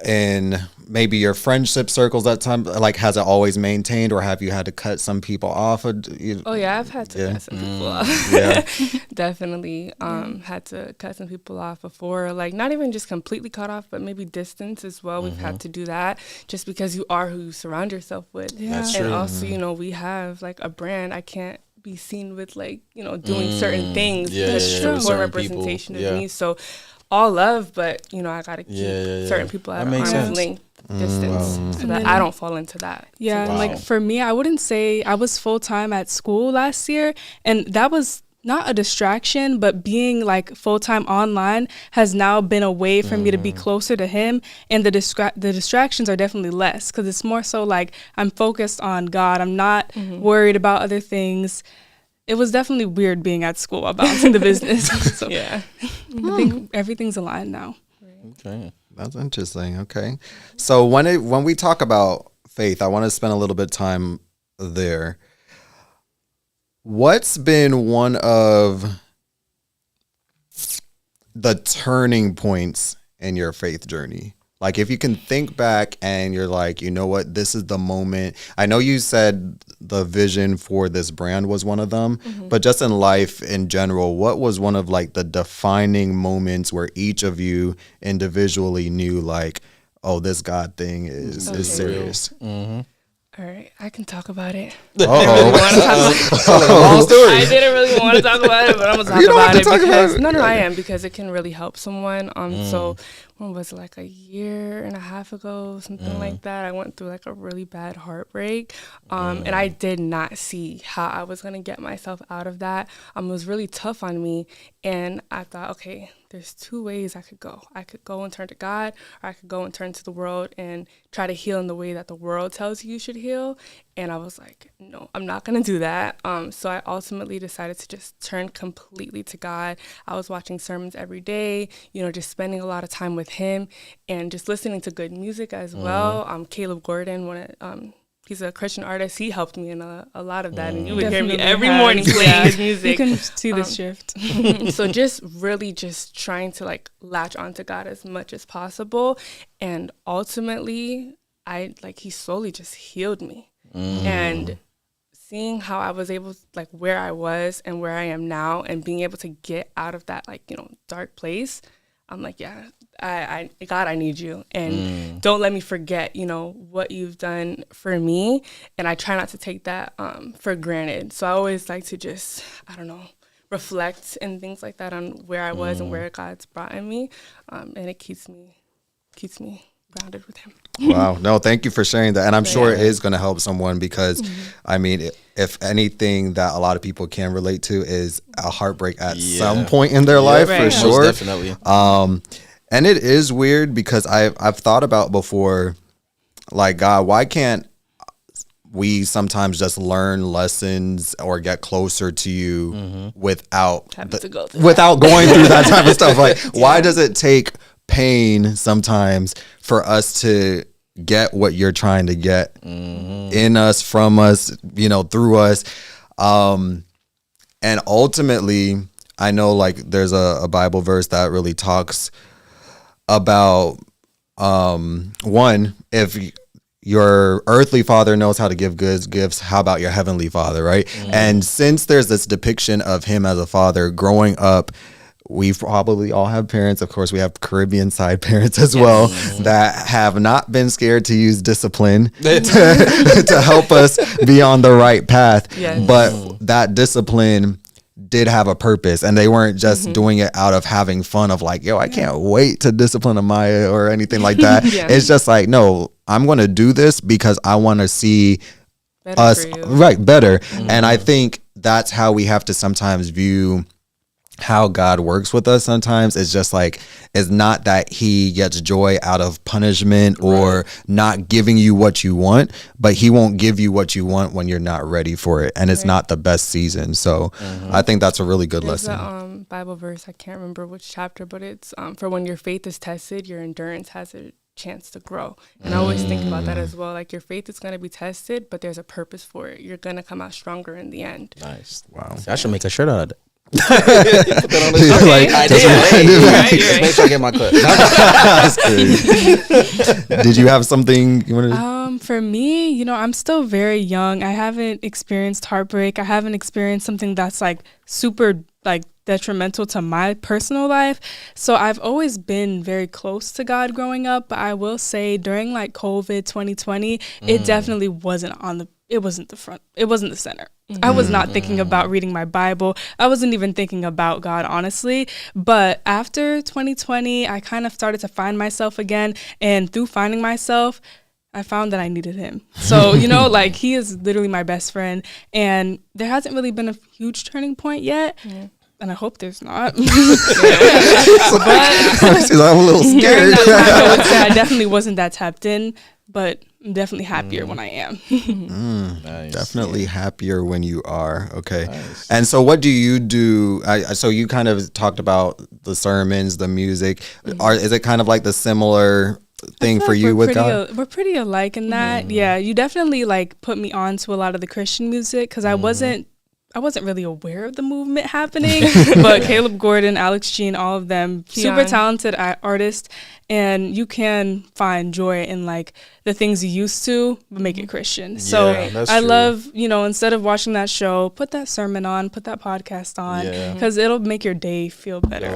in maybe your friendship circles that time, like has it always maintained, or have you had to cut some people off? Oh yeah, I've had to cut some people off. Definitely had to cut some people off before, like not even just completely cut off, but maybe distance as well. We've had to do that just because you are who you surround yourself with. That's and true. also, we have like a brand. I can't be seen with like, doing certain things because poor representation of me. So all love, but I gotta keep certain people at arm's length distance so that I don't fall into that. And like for me, I wouldn't say I was full-time at school last year, and that was not a distraction, but being like full-time online has now been a way for me to be closer to him, and the distractions are definitely less because it's more so like I'm focused on God. I'm not worried about other things. It was definitely weird being at school while balancing the business. So I think everything's aligned now. Okay, that's interesting. Okay, so when we talk about faith, I want to spend a little bit of time there. What's been one of the turning points in your faith journey? Like if you can think back and you're like, you know what, this is the moment. I know you said the vision for this brand was one of them, but just in life in general, what was one of like the defining moments where each of you individually knew like, oh, this God thing is serious? All right, I can talk about it. I didn't really want to talk about it, but I'm gonna talk about it because no, I am, because it can really help someone. So when was it, like a year and a half ago, something like that? I went through like a really bad heartbreak, and I did not see how I was gonna get myself out of that. It was really tough on me, and I thought, okay, there's two ways I could go. I could go and turn to God, or I could go and turn to the world and try to heal in the way that the world tells you should heal. And I was like, no, I'm not going to do that. So I ultimately decided to just turn completely to God. I was watching sermons every day, just spending a lot of time with him and just listening to good music as well. Caleb Gordon, he's a Christian artist. He helped me in a lot of that. And you would hear me every morning playing his music. You can see the shift. So just really just trying to like latch onto God as much as possible. And ultimately, he slowly just healed me. And seeing how I was able to, like, where I was and where I am now, and being able to get out of that, like, you know, dark place, I'm like, yeah, God, I need you. And don't let me forget, you know, what you've done for me. And I try not to take that for granted. So I always like to just, I don't know, reflect and things like that on where I was and where God's brought me. And it keeps me grounded with him. Wow. No, thank you for sharing that. And I'm sure it is going to help someone because, I mean, if anything that a lot of people can relate to is a heartbreak at some point in their life, for sure. Most definitely. And it is weird because I've thought about before, like, God, why can't we sometimes just learn lessons or get closer to you without going through that type of stuff? Like, why does it take pain sometimes for us to get what you're trying to get in us, from us, you know, through us? And ultimately, I know, like, there's a Bible verse that really talks about one, if your earthly father knows how to give good gifts, how about your heavenly father, right? And since there's this depiction of him as a father growing up, we probably all have parents. Of course, we have Caribbean side parents as well that have not been scared to use discipline to help us be on the right path. But that discipline did have a purpose, and they weren't just doing it out of having fun of like, yo, I can't wait to discipline Amaya or anything like that. It's just like, no, I'm going to do this because I want to see us better. And I think that's how we have to sometimes view how God works with us. Sometimes it's just like, it's not that he gets joy out of punishment or not giving you what you want, but he won't give you what you want when you're not ready for it, and it's not the best season. So I think that's a really good lesson. A Bible verse, I can't remember which chapter, but it's for when your faith is tested, your endurance has a chance to grow. And I always think about that as well. Like, your faith is going to be tested, but there's a purpose for it. You're going to come out stronger in the end. Nice. Wow. I should make a shirt out of that. Put that on the shirt. Just make sure I get my cut. That's crazy. Did you have something you wanted to? For me, you know, I'm still very young. I haven't experienced heartbreak. I haven't experienced something that's like super like detrimental to my personal life. So I've always been very close to God growing up. But I will say during like COVID 2020, it definitely wasn't it wasn't the front. It wasn't the center. I was not thinking about reading my Bible. I wasn't even thinking about God, honestly. But after 2020, I kind of started to find myself again. And through finding myself, I found that I needed him. So, you know, like, he is literally my best friend. And there hasn't really been a huge turning point yet. And I hope there's not. But I'm a little scared. I would say I definitely wasn't that tapped in, but I'm definitely happier when I am. Nice. Definitely happier when you are. Okay. Nice. And so what do you do? So you kind of talked about the sermons, the music. Is it kind of like the similar thing for you with God? We're pretty alike in that. Yeah, you definitely like put me on to a lot of the Christian music because I wasn't really aware of the movement happening, but Caleb Gordon, Alex Jean, all of them, super talented artists, and you can find joy in like the things you used to, but make it Christian. So I love, you know, instead of watching that show, put that sermon on, put that podcast on, because it'll make your day feel better.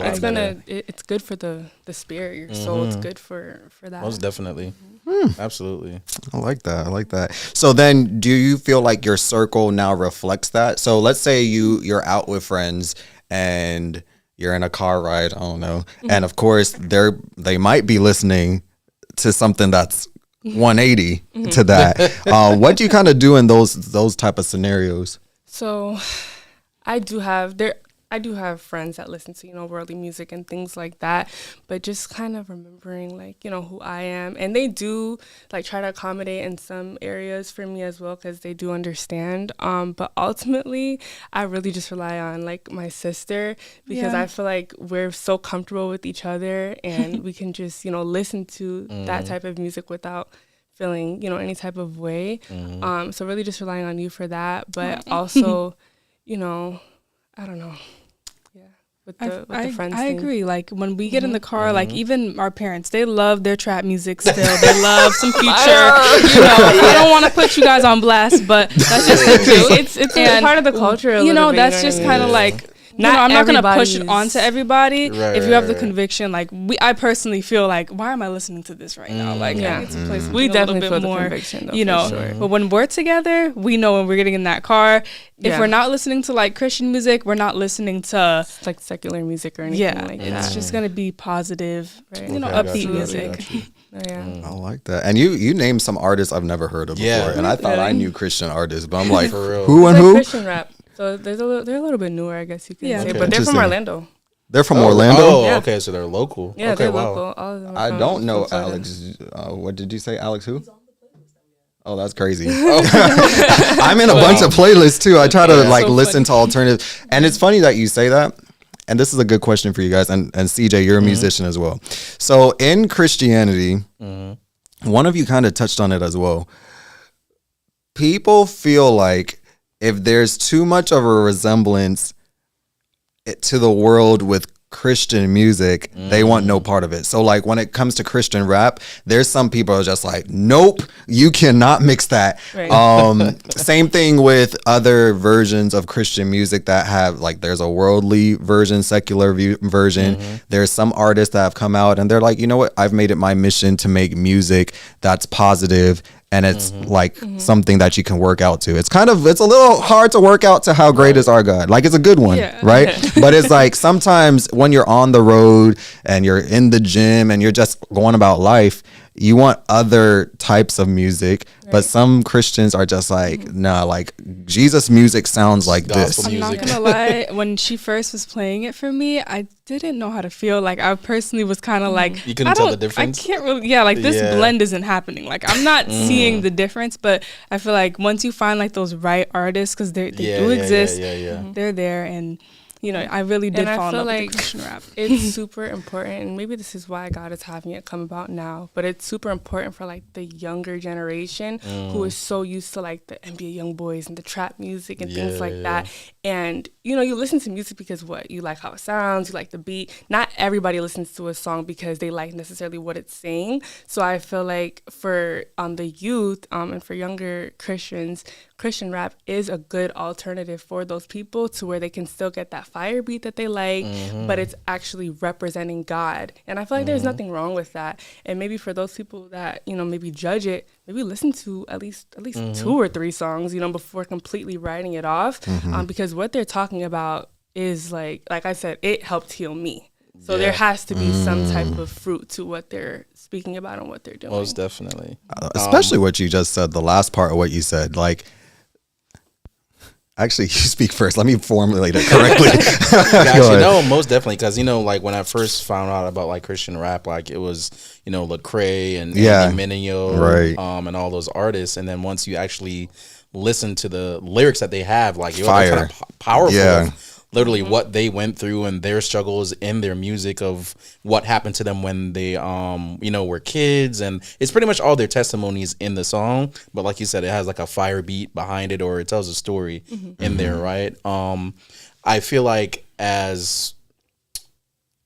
It's good for the spirit, your soul. It's good for that. Most definitely. Absolutely. I like that. So then do you feel like your circle now reflects that? So let's say you're out with friends and you're in a car ride, I don't know. And of course they might be listening to something that's 180 to that. What do you kind of do in those type of scenarios? So I do have friends that listen to, you know, worldly music and things like that, but just kind of remembering, like, you know, who I am. And they do, like, try to accommodate in some areas for me as well because they do understand. But ultimately, I really just rely on, like, my sister because I feel like we're so comfortable with each other and we can just, you know, listen to that type of music without feeling, you know, any type of way. So really just relying on you for that. But also, you know, I don't know. with the friends. I agree. Like when we get in the car, like even our parents, they love their trap music still. They love some Future. I don't want to put you guys on blast, but that's just the truth. It's part of the culture. That's just kind of like. I'm not going to push it onto everybody. If you have the conviction, like I personally feel like, why am I listening to this right now? Like, I need to play something we definitely a little bit feel more, the conviction, though, But when we're together, we know when we're getting in that car. If we're not listening to like Christian music, we're not listening to like secular music or anything like that. It's just going to be positive, upbeat music. I like that. And you named some artists I've never heard of before, and I thought I knew Christian artists, but I'm like, who and who? Christian rap. So they're a little bit newer, I guess you could say, but they're from Orlando. They're from Orlando? Oh, okay, so they're local. Yeah, okay, they're local. All of them I don't know Alex. What did you say, Alex who? Oh, that's crazy. I'm in a bunch of playlists too. I try to listen to alternative. And it's funny that you say that. And this is a good question for you guys. And CJ, you're a musician as well. So in Christianity, one of you kind of touched on it as well. People feel like if there's too much of a resemblance to the world with Christian music, they want no part of it. So like when it comes to Christian rap, there's some people are just like, nope, you cannot mix that. Right. Same thing with other versions of Christian music that have like, there's a worldly version, secular version. There's some artists that have come out and they're like, you know what, I've made it my mission to make music that's positive. And it's like something that you can work out to. It's a little hard to work out to how great is our God. Like it's a good one, right? But it's like sometimes when you're on the road and you're in the gym and you're just going about life, you want other types of music. But some Christians are just like, nah, like Jesus music sounds like this. I'm not gonna lie, when she first was playing it for me, I didn't know how to feel. Like I personally was kind of like, you couldn't tell the difference. I can't really, this blend isn't happening. Like I'm not seeing the difference, but I feel like once you find like those right artists, because they do exist, they're there, and I really did fall in love with the Christian rap. It's super important, and maybe this is why God is having it come about now, but it's super important for like the younger generation who is so used to like the NBA YoungBoys and the trap music and things like that. And you listen to music because you like how it sounds, you like the beat. Not everybody listens to a song because they like necessarily what it's saying. So I feel like for the youth and for younger Christians, Christian rap is a good alternative for those people to where they can still get that fire beat that they like, but it's actually representing God. And I feel like there's nothing wrong with that. And maybe for those people that, maybe judge it, maybe listen to at least 2 or 3 songs, before completely writing it off. Because what they're talking about is like I said, it helped heal me. So there has to be some type of fruit to what they're speaking about and what they're doing. Most definitely. Especially what you just said, the last part of what you said, like, actually, you speak first. Let me formulate it correctly. Most definitely, because like when I first found out about like Christian rap, like it was Lecrae and Mineo, right, and all those artists, and then once you actually listen to the lyrics that they have, like it was kind of powerful. Literally what they went through and their struggles in their music of what happened to them when they, were kids. And it's pretty much all their testimonies in the song. But like you said, it has like a fire beat behind it, or it tells a story in there, right? I feel like as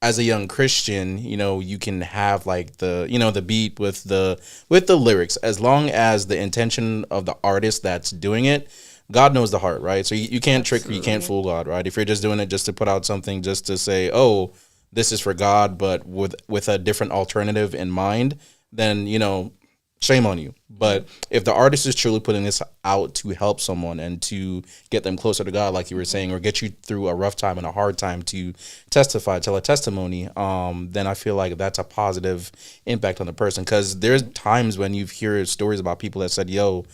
a young Christian, you can have like the beat with the lyrics, as long as the intention of the artist that's doing it. God knows the heart, right? So you can't trick, you can't fool God, right? If you're just doing it just to put out something, just to say, oh, this is for God, but with a different alternative in mind, then, shame on you. But if the artist is truly putting this out to help someone and to get them closer to God, like you were saying, or get you through a rough time and a hard time to tell a testimony, then I feel like that's a positive impact on the person. Because there's times when you hear stories about people that said, yo,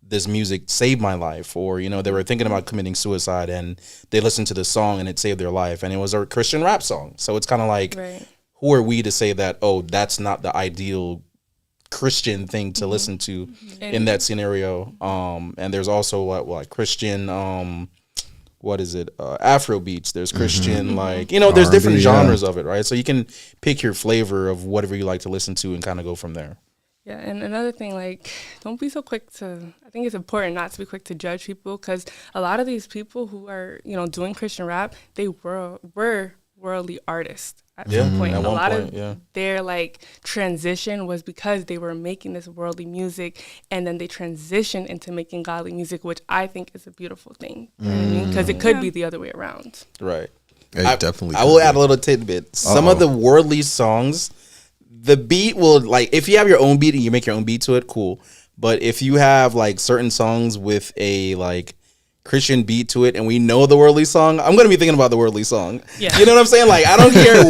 this music saved my life, or they were thinking about committing suicide and they listened to this song and it saved their life, and it was a Christian rap song. So it's kind of like, who are we to say that, oh, that's not the ideal Christian thing to listen to in that scenario? And there's also like Christian Afro beats, there's Christian like there's R&B, different genres of it, right? So you can pick your flavor of whatever you like to listen to and kind of go from there. Yeah, and another thing, like, don't be so quick to, I think it's important not to be quick to judge people, because a lot of these people who are, doing Christian rap, they were worldly artists at some point. A lot of their like transition was because they were making this worldly music, and then they transitioned into making godly music, which I think is a beautiful thing. You know what I mean? Because it could be the other way around. Right. Definitely. I will add a little tidbit. Some of the worldly songs, the beat will, like, if you have your own beat and you make your own beat to it, cool. But if you have like certain songs with a like Christian beat to it, and we know the worldly song, I'm gonna be thinking about the worldly song. Yeah. You know what I'm saying? Like, I don't care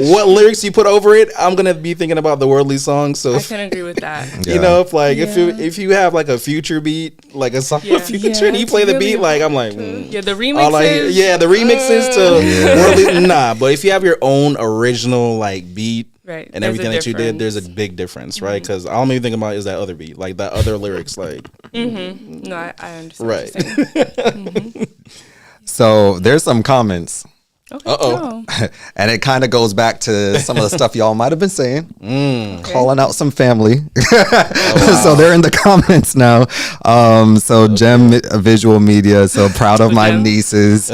what lyrics you put over it, I'm gonna be thinking about the worldly song. So I can agree with that. You know, if like if you have like a Future beat, like a song of Future, and you play the beat, like I'm like, the remixes, the remixes to worldly, nah. But if you have your own original like beat. Right. And everything that you did, there's a big difference, right? Because all I'm even thinking about is that other beat, like that other lyrics, like. No, I understand. Right. So there's some comments. Okay. And it kind of goes back to some of the stuff y'all might have been saying, calling out some family. So they're in the comments now. So Gem Visual Media, so proud of my nieces.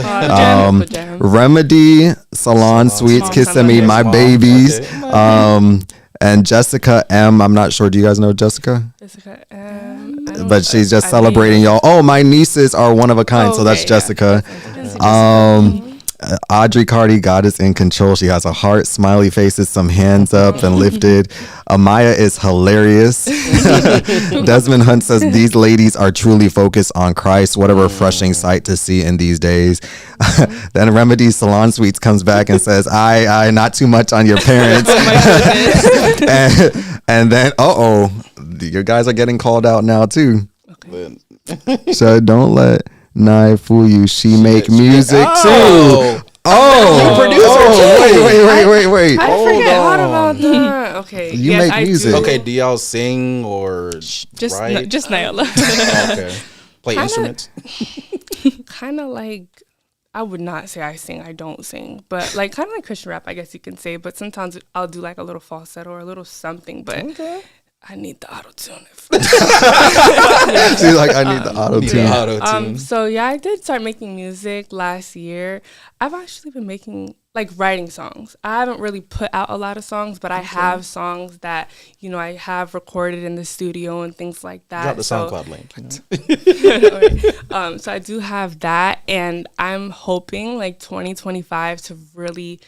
Remedy Salon Suites, kissing me, my babies. And Jessica M. I'm not sure. Do you guys know Jessica? Jessica but she's just celebrating y'all. Oh, my nieces are one of a kind. So that's Jessica. Audrey Cardi, God is in control. She has a heart, smiley faces, some hands up and lifted. Amaya is hilarious. Desmond Hunt says, these ladies are truly focused on Christ. What a refreshing sight to see in these days. Then Remedy Salon Suites comes back and says, I not too much on your parents. and then, your guys are getting called out now too. Okay. So don't let Nye fool you. She make music too. Wait. I forgot about that. Okay. You make music. Okay, do y'all sing or just write? Just Nyla. Okay. Play instruments? Kind of like, I would not say I sing. I don't sing. But like kind of like Christian rap, I guess you can say. But sometimes I'll do like a little falsetto or a little something. But I need the auto-tune. She's like, I need the auto-tune. So yeah, I did start making music last year. I've actually been making, like, writing songs. I haven't really put out a lot of songs, but I have songs that, I have recorded in the studio and things like that. Drop the SoundCloud link. So I do have that, and I'm hoping, like, 2025 to really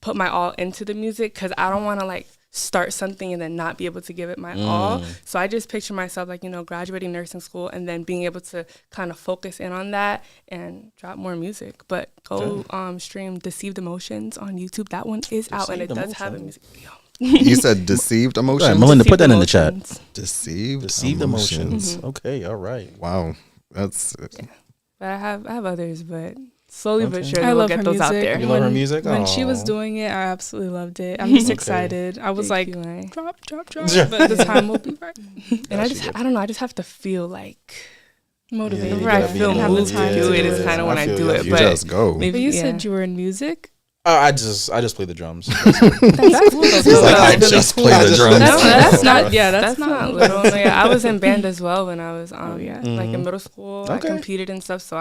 put my all into the music, because I don't want to, like, start something and then not be able to give it my all. So I just picture myself like, graduating nursing school and then being able to kind of focus in on that and drop more music. But go stream Deceived Emotions on YouTube. That one is out, and it does have a music video. You said Deceived Emotions? Right, Melinda, put that in the chat. Deceived Emotions. Okay, all right. Wow. That's But I have others, but slowly but surely we'll get those out there. You love her music? When she was doing it, I absolutely loved it. I'm just excited. I was like, drop. But the time will be right. And I don't know, I just have to feel like motivated. Whenever I feel moved to do it is kind of when I do it. You just go. But you said you were in music? I just play the drums. That's cool. I just play the drums. That's not little. I was in band as well when I was like in middle school. I competed and stuff, so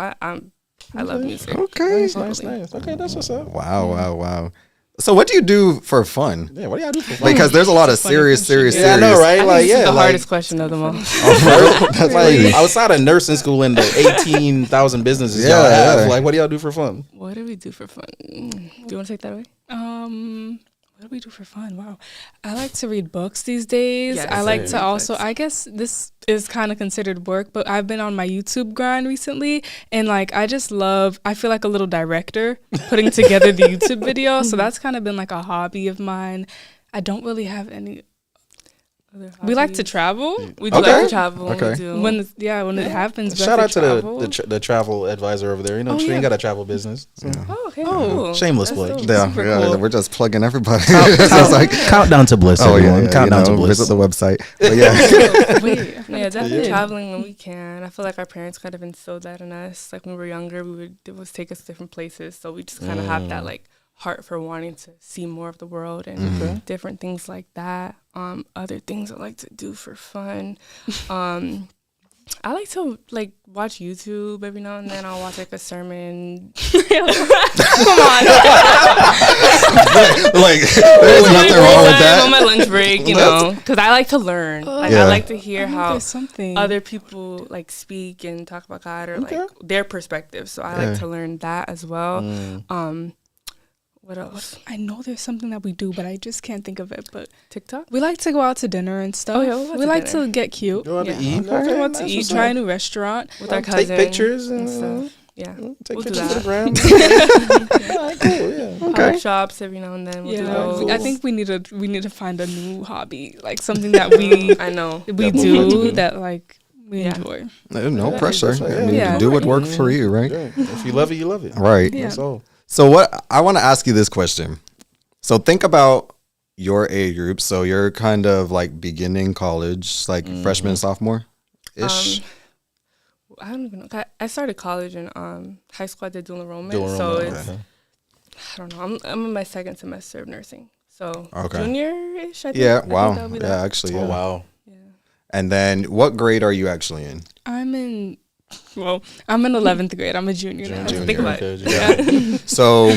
I love music. Okay. Nice. Okay, that's what's up. Wow. So what do you do for fun? Yeah, what do y'all do for fun? Because there's a lot of serious. Yeah, I know, right? The hardest question of them all. That's like outside of nursing school and the 18,000 businesses y'all have, like, what do y'all do for fun? What do we do for fun? Do you want to take that away? What do we do for fun? Wow. I like to read books these days. Yes, I like to also, I guess this is kind of considered work, but I've been on my YouTube grind recently, and like I feel like a little director putting together the YouTube video. So that's kind of been like a hobby of mine. I don't really have any we like to travel. We do like to travel. Okay. When it happens. Shout out to the travel advisor over there. She ain't got a travel business. So. Oh, okay. Cool. Shameless plug. Cool. We're just plugging everybody. Countdown to bliss. Countdown to bliss. Visit the website. But definitely traveling when we can. I feel like our parents kind of instilled that in us. Like when we were younger, it would take us to different places. So we just kind of have that like heart for wanting to see more of the world and different things like that. Other things I like to do for fun. I like to watch YouTube every now and then. I'll watch a sermon. Come on. There's nothing wrong with that. On my lunch break, because I like to learn. I like to hear how other people speak and talk about God or their perspective. So I like to learn that as well. What else? I know there's something that we do, but I just can't think of it. But TikTok? We like to go out to dinner and stuff. Oh, yeah, we like to get cute. Go out to eat. Go out to eat, try a new restaurant. With our cousin. Take pictures and stuff. Yeah. Take pictures for the gram. Cool, yeah. Shops every now and then. We'll do those. I think we need to find a new hobby, something that we we do that we enjoy. No pressure. You do what works for you, right? Yeah. If you love it, you love it. Right. That's all. So what I want to ask you this question. So think about your age group. So you're kind of beginning college, freshman, sophomore ish. I don't even know. I started college in high school. I did dual enrollment. So it's I don't know. I'm in my second semester of nursing. So junior-ish, I think. Yeah. Wow. Yeah. Actually. Yeah. Oh wow. Yeah. And then what grade are you actually in? I'm in 11th grade. I'm a junior now. Think about it. So,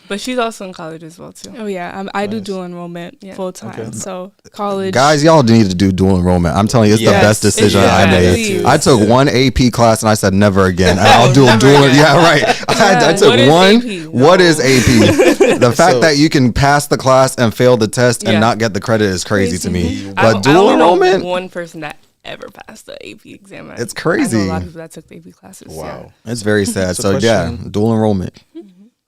but she's also in college as well too. Oh yeah, I do dual enrollment full time. Okay. So college. Guys, y'all need to do dual enrollment. I'm telling you, it's the best decision I made. Please. I took one AP class and I said never again. And I'll do dual. Yeah, right. I took one. What is AP? The fact that you can pass the class and fail the test and not get the credit is crazy to me. But dual enrollment. One person that ever passed the AP exam. It's crazy. I know a lot of people that took the AP classes. Wow. Yeah. It's very sad. So dual enrollment.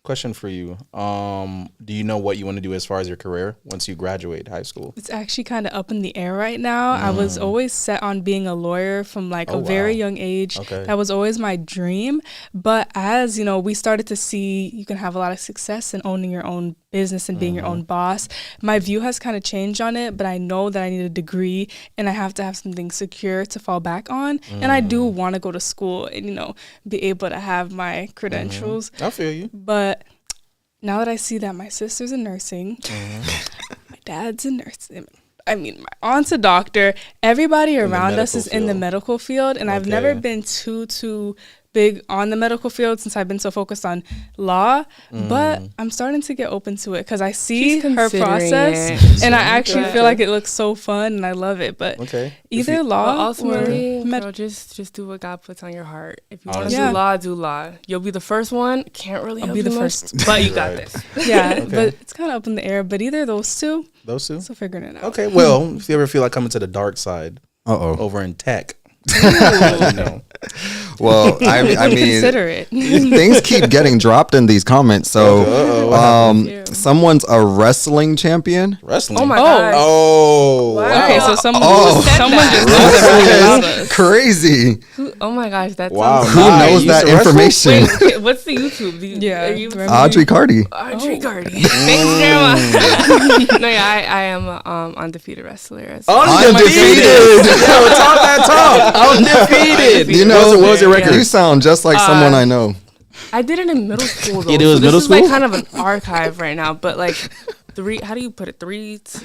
Question for you. Do you know what you want to do as far as your career once you graduate high school? It's actually kind of up in the air right now. I was always set on being a lawyer from a very young age. Okay. That was always my dream. But as, we started to see you can have a lot of success in owning your own business and being your own boss. My view has kind of changed on it, but I know that I need a degree and I have to have something secure to fall back on. And I do want to go to school and, be able to have my credentials. I feel you. But now that I see that my sister's in nursing, my dad's in nursing, my aunt's a doctor, everybody around us is in the medical field, and I've never been too big on the medical field since I've been so focused on law, but I'm starting to get open to it because I see her process and I actually feel like it looks so fun and I love it. But either law or just do what God puts on your heart. If you want to do law. You'll be the first one. Can't really help you the first, but you got this. Yeah, but it's kind of up in the air. But either those two. Still figuring it out. Okay, well, if you ever feel like coming to the dark side, over in tech. Well, I mean, consider it. Things keep getting dropped in these comments. So, someone's a wrestling champion. Wrestling. Oh my god. Oh. Wow. Okay, so someone just knows everything about us. Crazy. Oh my gosh, that's who knows that information? Wait, what's the YouTube? Audrey Cardi. Audrey Cardi. Thanks, Grandma. No, I am undefeated wrestler. Undefeated. Yo, talk that talk. Undefeated. What was your record? You sound just like someone I know. I did it in middle school though. It was middle school? This is kind of an archive right now, but how do you put it? 3-0?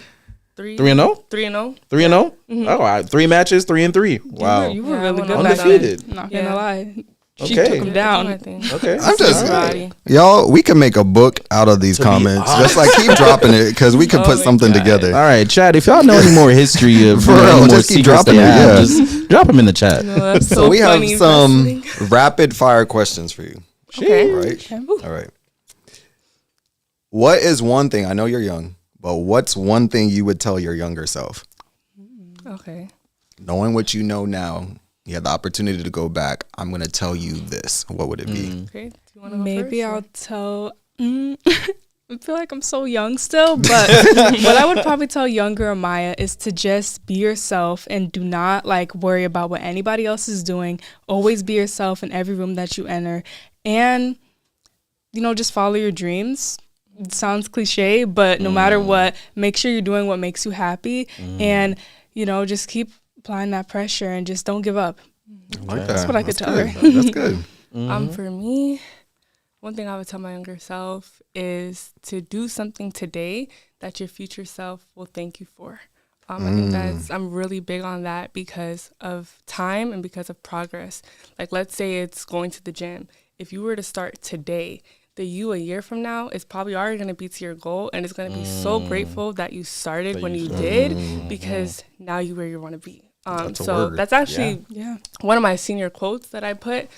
3-0? 3-0? Mm-hmm. Oh, wow. 3 matches, 3-3. Wow. You were really good. Undefeated. Not gonna lie. She took him down. Okay. I'm just y'all. We can make a book out of these comments. Just keep dropping it because we can put something together. All right, chat. If y'all know any more history of for real, just keep dropping it. Just drop them in the chat. No, so we have some rapid fire questions for you. Okay. Right. All right. What is one thing? I know you're young, but what's one thing you would tell your younger self? Okay. Knowing what you know now. You had the opportunity to go back. I'm going to tell you this. What would it be? Okay. Do you want to go Maybe first, I'll tell. I feel like I'm so young still, but what I would probably tell younger Amaya is to just be yourself and do not worry about what anybody else is doing. Always be yourself in every room that you enter, and just follow your dreams. It sounds cliche, but no matter what, make sure you're doing what makes you happy, and just keep applying that pressure and just don't give up. That's what I could tell her. That's good. For me, one thing I would tell my younger self is to do something today that your future self will thank you for. I think I'm really big on that because of time and because of progress. Like, let's say it's going to the gym. If you were to start today, the you a year from now is probably already going to be to your goal, and it's going to be so grateful that you started when you did, because now you're where you want to be. So that's actually one of my senior quotes that I put.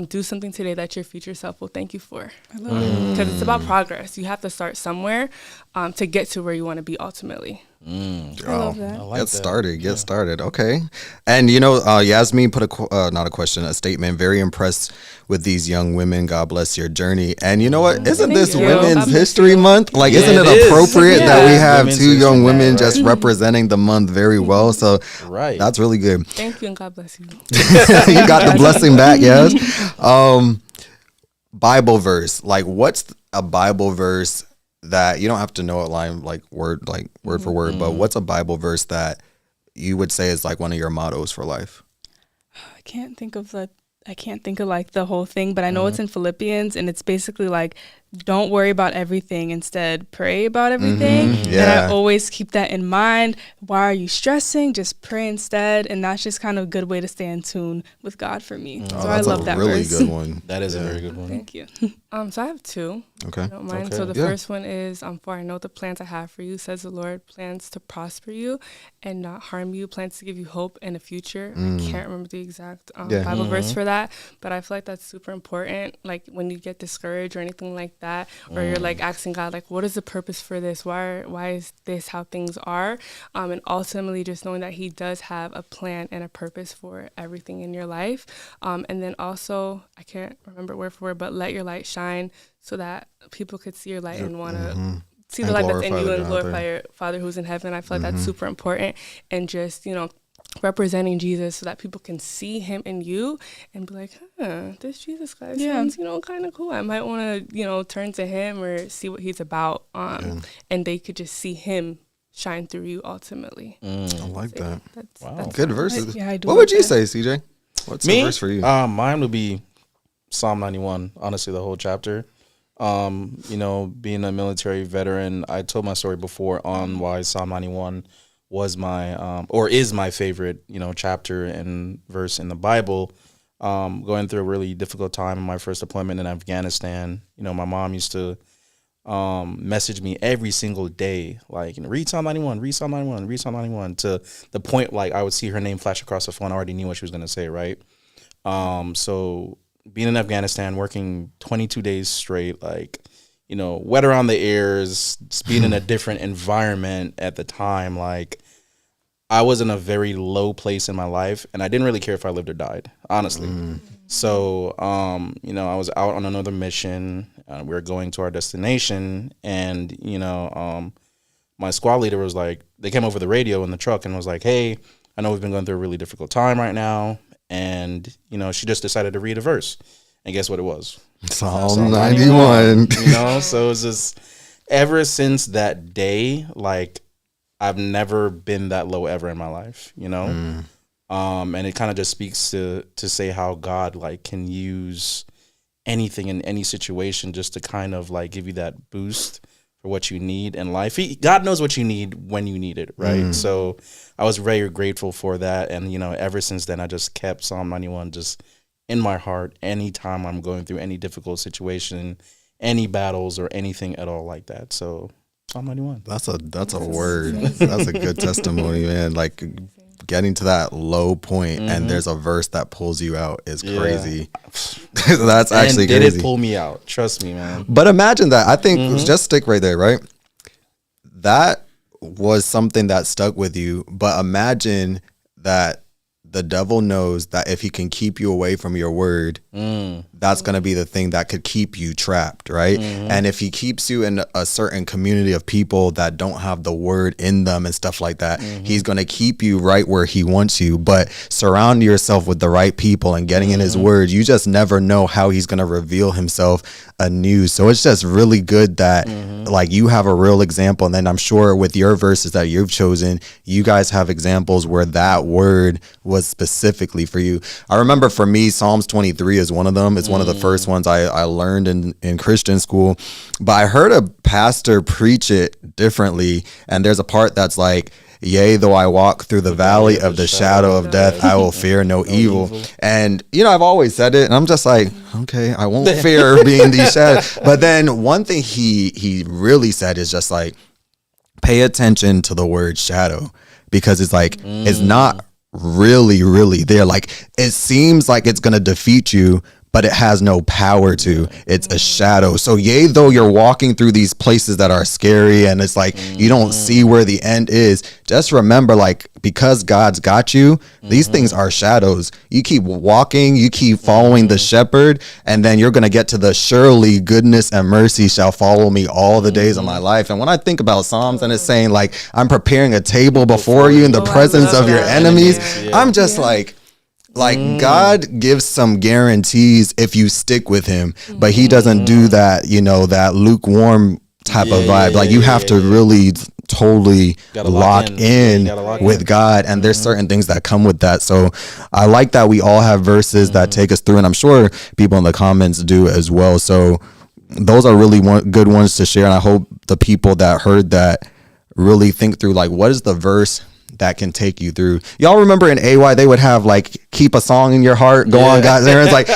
Do something today that your future self will thank you for. I love it. Because it's about progress. You have to start somewhere to get to where you want to be ultimately. I love that. Get started. Okay. And Yasmin put a statement. Very impressed with these young women. God bless your journey. And you know what? Isn't this Women's History Month? Like, isn't it appropriate that we have two young women just representing the month very well? So that's really good. Thank you, and God bless you. You got the blessing back, yes. Bible verse. Like, what's a Bible verse that you don't have to know it word for word, but what's a Bible verse that you would say is like one of your mottos for life? I can't think of like the whole thing, but I know it's in Philippians, and it's basically like, don't worry about everything, instead pray about everything. And I always keep that in mind. Why are you stressing? Just pray instead. And that's just kind of a good way to stay in tune with God for me. So I love that really verse. Good one. That is a very good one. Thank you. So I have two. Okay. I don't mind. So the first one is, for I know the plans I have for you, says the Lord, plans to prosper you and not harm you, plans to give you hope and a future. I can't remember the exact Bible verse for that, but I feel like that's super important. Like, when you get discouraged or anything like that, or you're like asking God, like, what is the purpose for this? Why is this how things are? And ultimately just knowing that He does have a plan and a purpose for everything in your life. And then also, I can't remember word for word, but let your light shine so that people could see your light and want to see the light that's in you and glorify your Father who's in heaven. I feel like that's super important. And just, representing Jesus so that people can see Him in you and be like, this Jesus guy sounds, kind of cool. I might want to, turn to Him or see what He's about. And they could just see Him shine through you ultimately. I like that. That's good verses. I do. What would you say, CJ? What's the verse for you? Mine would be Psalm 91, honestly, the whole chapter. Being a military veteran, I told my story before on why Psalm 91 was my is my favorite chapter and verse in the Bible. Going through a really difficult time in my first deployment in Afghanistan, my mom used to message me every single day, like, read Psalm 91, read Psalm 91, read Psalm 91, to the point like I would see her name flash across the phone. I already knew what she was going to say, right? So being in Afghanistan, working 22 days straight, like, wet around the ears, just being in a different environment at the time, like, I was in a very low place in my life, and I didn't really care if I lived or died, honestly. So, I was out on another mission. We were going to our destination, and, my squad leader was like, they came over the radio in the truck and was like, hey, I know we've been going through a really difficult time right now. And, she just decided to read a verse. And guess what it was? Psalm 91. So it's just, ever since that day, like, I've never been that low ever in my life, and it kind of just speaks to say how God, like, can use anything in any situation just to kind of, like, give you that boost for what you need in life. God knows what you need when you need it, right? So I was very grateful for that, and ever since then I just kept Psalm 91 just in my heart anytime I'm going through any difficult situation, any battles or anything at all like that. So Psalm 91. That's a word. That's a good testimony, man. Like, getting to that low point and there's a verse that pulls you out is crazy. That's actually crazy. Did it pull me out? Trust me, man. But imagine that. I think just stick right there, right? That was something that stuck with you. But imagine that the devil knows that if he can keep you away from your word, that's going to be the thing that could keep you trapped, right? And if he keeps you in a certain community of people that don't have the word in them and stuff like that, he's going to keep you right where he wants you. But surround yourself with the right people and getting in his word. You just never know how he's going to reveal himself anew. So it's just really good that like you have a real example. And then I'm sure with your verses that you've chosen, you guys have examples where that word was specifically for you. I remember for me, Psalms 23 is one of them. It's one of the first ones I learned in Christian school. But I heard a pastor preach it differently. And there's a part that's like, Yea, though I walk through the valley of the shadow of death, I will fear no evil. And, I've always said it, and I'm just like, okay, I won't fear being these shadows. But then one thing he really said is just like, pay attention to the word shadow, because it's like, it's not really there. Like, it seems like it's going to defeat you, but it has no power to. It's a shadow. So yea, though you're walking through these places that are scary and it's like you don't see where the end is, just remember, like, because God's got you, these things are shadows. You keep walking, you keep following the shepherd, and then you're going to get to the surely goodness and mercy shall follow me all the days of my life. And when I think about Psalms and it's saying like, I'm preparing a table before you in the presence of your enemies, I'm just like God gives some guarantees if you stick with him, but he doesn't do that, that lukewarm type of vibe. Like you have to really totally lock in with God, and there's certain things that come with that. So I like that we all have verses that take us through, and I'm sure people in the comments do as well. So those are really good ones to share, and I hope the people that heard that really think through, like, what is the verse that can take you through. Y'all remember in AY they would have like keep a song in your heart, go on God's errands, like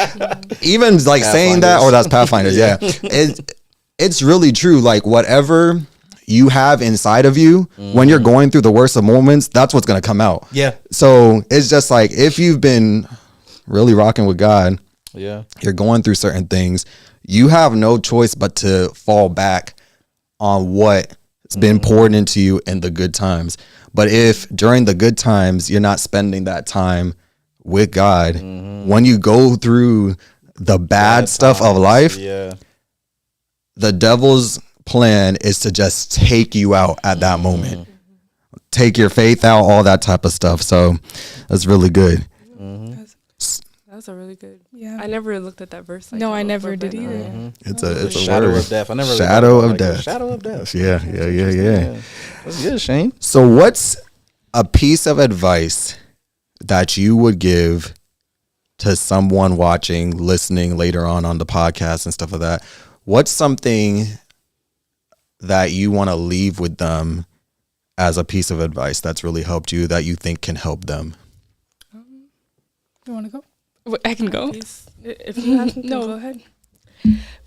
even like saying that, or that's Pathfinders. It's really true. Like whatever you have inside of you, when you're going through the worst of moments, that's what's gonna come out. So it's just like, if you've been really rocking with God, you're going through certain things, you have no choice but to fall back on what's been poured into you in the good times. But if during the good times you're not spending that time with God, when you go through the bad stuff of life, the devil's plan is to just take you out at that moment, take your faith out, all that type of stuff. So that's really good. That's a really good. I never looked at that verse. No, I never did either. It's a shadow word. of death. I never shadow of death. Shadow of death. Yeah. That's good, Shane. So what's a piece of advice that you would give to someone watching, listening later on the podcast and stuff like that? What's something that you want to leave with them as a piece of advice that's really helped you, that you think can help them? You want to go? I can go. If you have something, go ahead.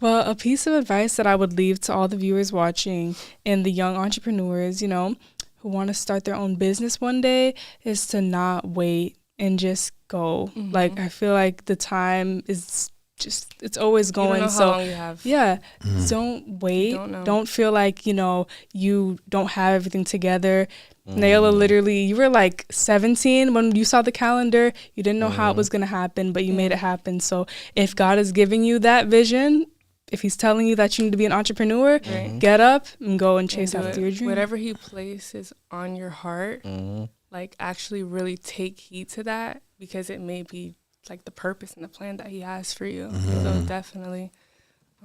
Well, a piece of advice that I would leave to all the viewers watching and the young entrepreneurs, who want to start their own business one day, is to not wait and just go. Like, I feel like the time is just, it's always going. You don't know how long you have. Don't wait. Don't feel like, you don't have everything together. Naila, literally, you were like 17 when you saw the calendar. You didn't know how it was going to happen, but you made it happen. So if God is giving you that vision, if he's telling you that you need to be an entrepreneur, get up and go and chase after your dream. Whatever he places on your heart, like actually really take heed to that, because it may be like the purpose and the plan that he has for you. So definitely.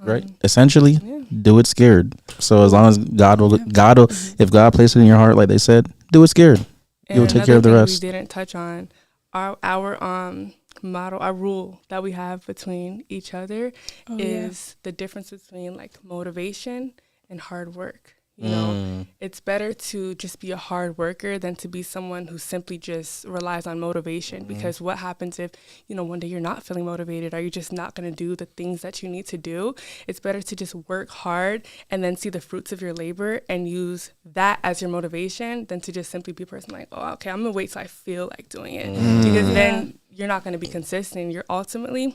Right. Essentially, do it scared. So as long as God will, if God placed it in your heart, like they said, do it scared. He will take care of the rest. We didn't touch on our model, our rule that we have between each other is the difference between like motivation and hard work. It's better to just be a hard worker than to be someone who simply just relies on motivation. Because what happens if, one day you're not feeling motivated? Are you just not going to do the things that you need to do? It's better to just work hard and then see the fruits of your labor and use that as your motivation than to just simply be a person like, oh, okay, I'm going to wait till I feel like doing it. Because then you're not going to be consistent. You're ultimately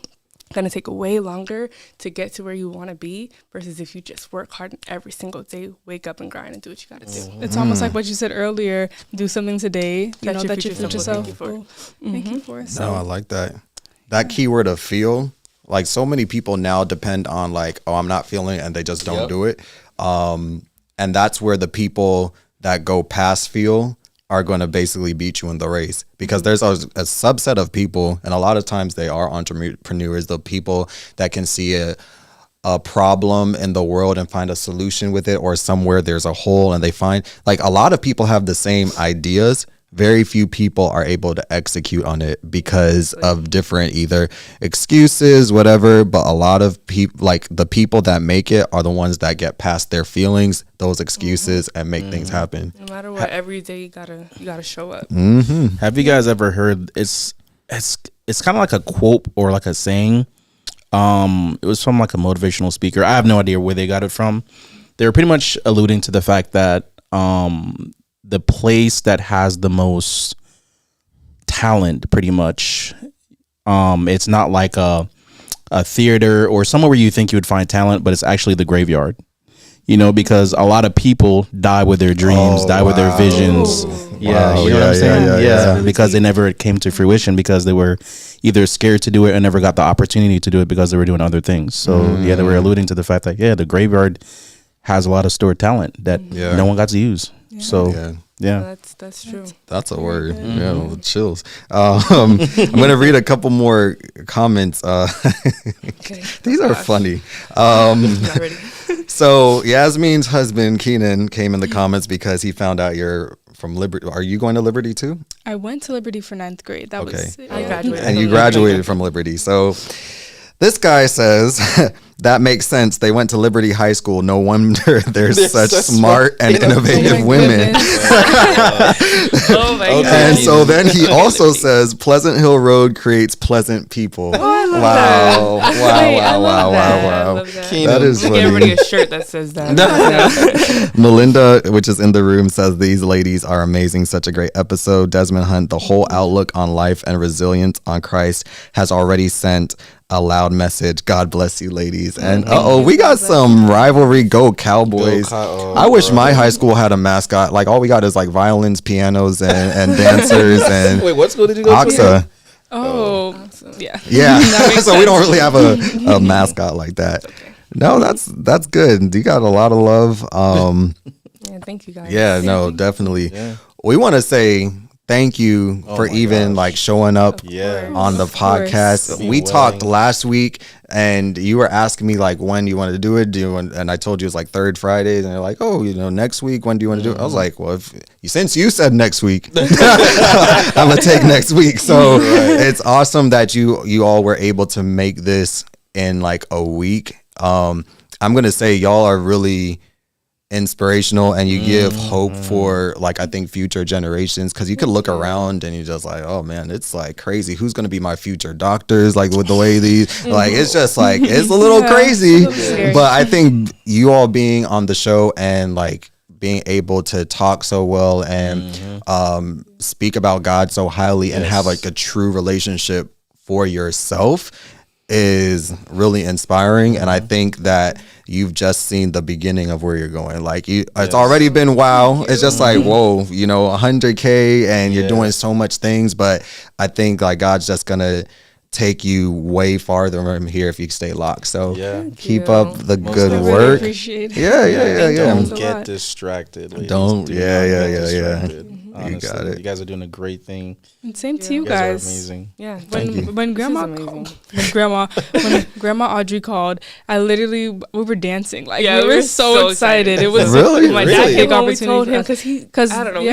going to take way longer to get to where you want to be versus if you just work hard every single day, wake up and grind and do what you got to do. It's almost like what you said earlier, do something today that your future self will thank you for. So. No, I like that. That keyword of feel, like so many people now depend on like, oh, I'm not feeling it, and they just don't do it. And that's where the people that go past feel are going to basically beat you in the race, because there's a subset of people, and a lot of times they are entrepreneurs, the people that can see a problem in the world and find a solution with it, or somewhere there's a hole and they find, like, a lot of people have the same ideas, very few people are able to execute on it because of different either excuses, whatever. But a lot of people, like the people that make it, are the ones that get past their feelings, those excuses, and make things happen. No matter what, every day you gotta show up. Have you guys ever heard? It's kind of like a quote or like a saying. It was from like a motivational speaker. I have no idea where they got it from. They were pretty much alluding to the fact that the place that has the most talent, pretty much, it's not like a theater or somewhere where you think you would find talent, but it's actually the graveyard. You know, because a lot of people die with their dreams, with their visions. Yeah, you know what I'm saying? Yeah, because they never came to fruition because they were either scared to do it or never got the opportunity to do it because they were doing other things. So they were alluding to the fact that the graveyard has a lot of stored talent that no one got to use. Yeah. So that's true. That's a word. Yeah, chills. I'm gonna read a couple more comments. These are funny. Not ready. So Yasmin's husband Keenan came in the comments because he found out you're from Liberty. Are you going to Liberty too? I went to Liberty for 9th grade. That was I graduated. And you graduated from Liberty. So this guy says that makes sense. They went to Liberty High School. No wonder they're such smart and innovative women. Oh my God. And so then he also says Pleasant Hill Road creates pleasant people. Wow. That is funny. Get everybody a shirt that says that. Melinda, which is in the room, says these ladies are amazing. Such a great episode. Desmond Hunt, the whole outlook on life and resilience on Christ has already sent a loud message. God bless you, ladies. And we got some rivalry. Go Cowboys. I wish my high school had a mascot. Like all we got is like violins, pianos, and dancers. And wait, what school did you go to? Oxa. Yeah. So we don't really have a mascot like that. Okay. No, that's good. You got a lot of love. Thank you guys. Yeah, no, definitely. Yeah. We want to say thank you for even like showing up on the podcast. We talked last week and you were asking me like when you wanted to do it. And I told you it's like third Fridays and you're like, next week, when do you want to do it? I was like, well, since you said next week, I'm going to take next week. So it's awesome that you all were able to make this in like a week. I'm going to say y'all are really inspirational and you give hope for like I think future generations, because you could look around and you're just like, oh man, it's like crazy, who's gonna be my future doctors, like with the way these like it's just like it's a little crazy, but I think you all being on the show and like being able to talk so well and speak about God so highly and have like a true relationship for yourself is really inspiring. And I think that you've just seen the beginning of where you're going. Like it's already been wow. It's just like, whoa, 100K and you're doing so much things. But I think like God's just gonna take you way farther from here if you stay locked. So keep up the good work. Appreciate it. Yeah. Don't get distracted, ladies. Don't. Yeah. Honestly, you got it. You guys are doing a great thing. And same to you guys. Are amazing. Yeah. When grandma Audrey called, we were dancing. Like we were so excited. It was really my dad big opportunity because I don't know.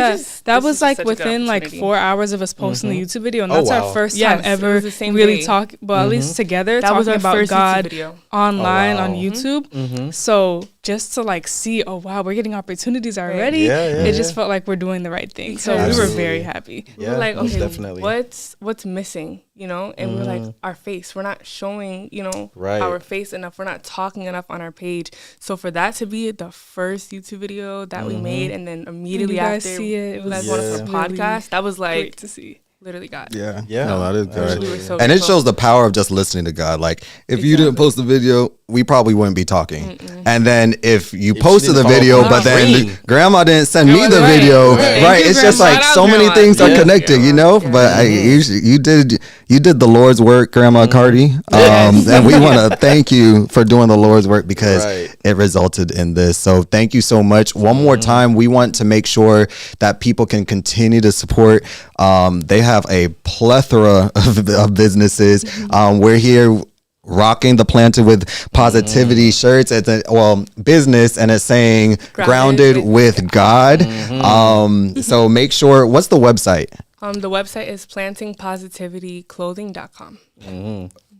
That was like within like 4 hours of us posting the YouTube video, and that's our first time ever really talk. Well, at least together that was talking our about first God video online on YouTube. So just to like see, oh wow, we're getting opportunities already. It just felt like we're doing the right thing. So we were very happy. We were like, okay, definitely. What's missing, and we were like, our face. We're not showing, our face enough. We're not talking enough on our page. So for that to be the first YouTube video that we made, and then immediately after see it was one of our podcasts, that was like great to see. Literally God. Yeah. No, that is good. And it shows the power of just listening to God. Like if you didn't post the video, we probably wouldn't be talking. And then if you posted the video, but then grandma didn't send me the video, right? It's just like so many things are connected, But you did the Lord's work, Grandma Cardi. And we want to thank you for doing the Lord's work because it resulted in this. So thank you so much. One more time, we want to make sure that people can continue to support. They have a plethora of businesses. We're here rocking the Planted with Positivity shirts. It's a business, and it's saying grounded with God. So make sure, what's the website? The website is plantingpositivityclothing.com.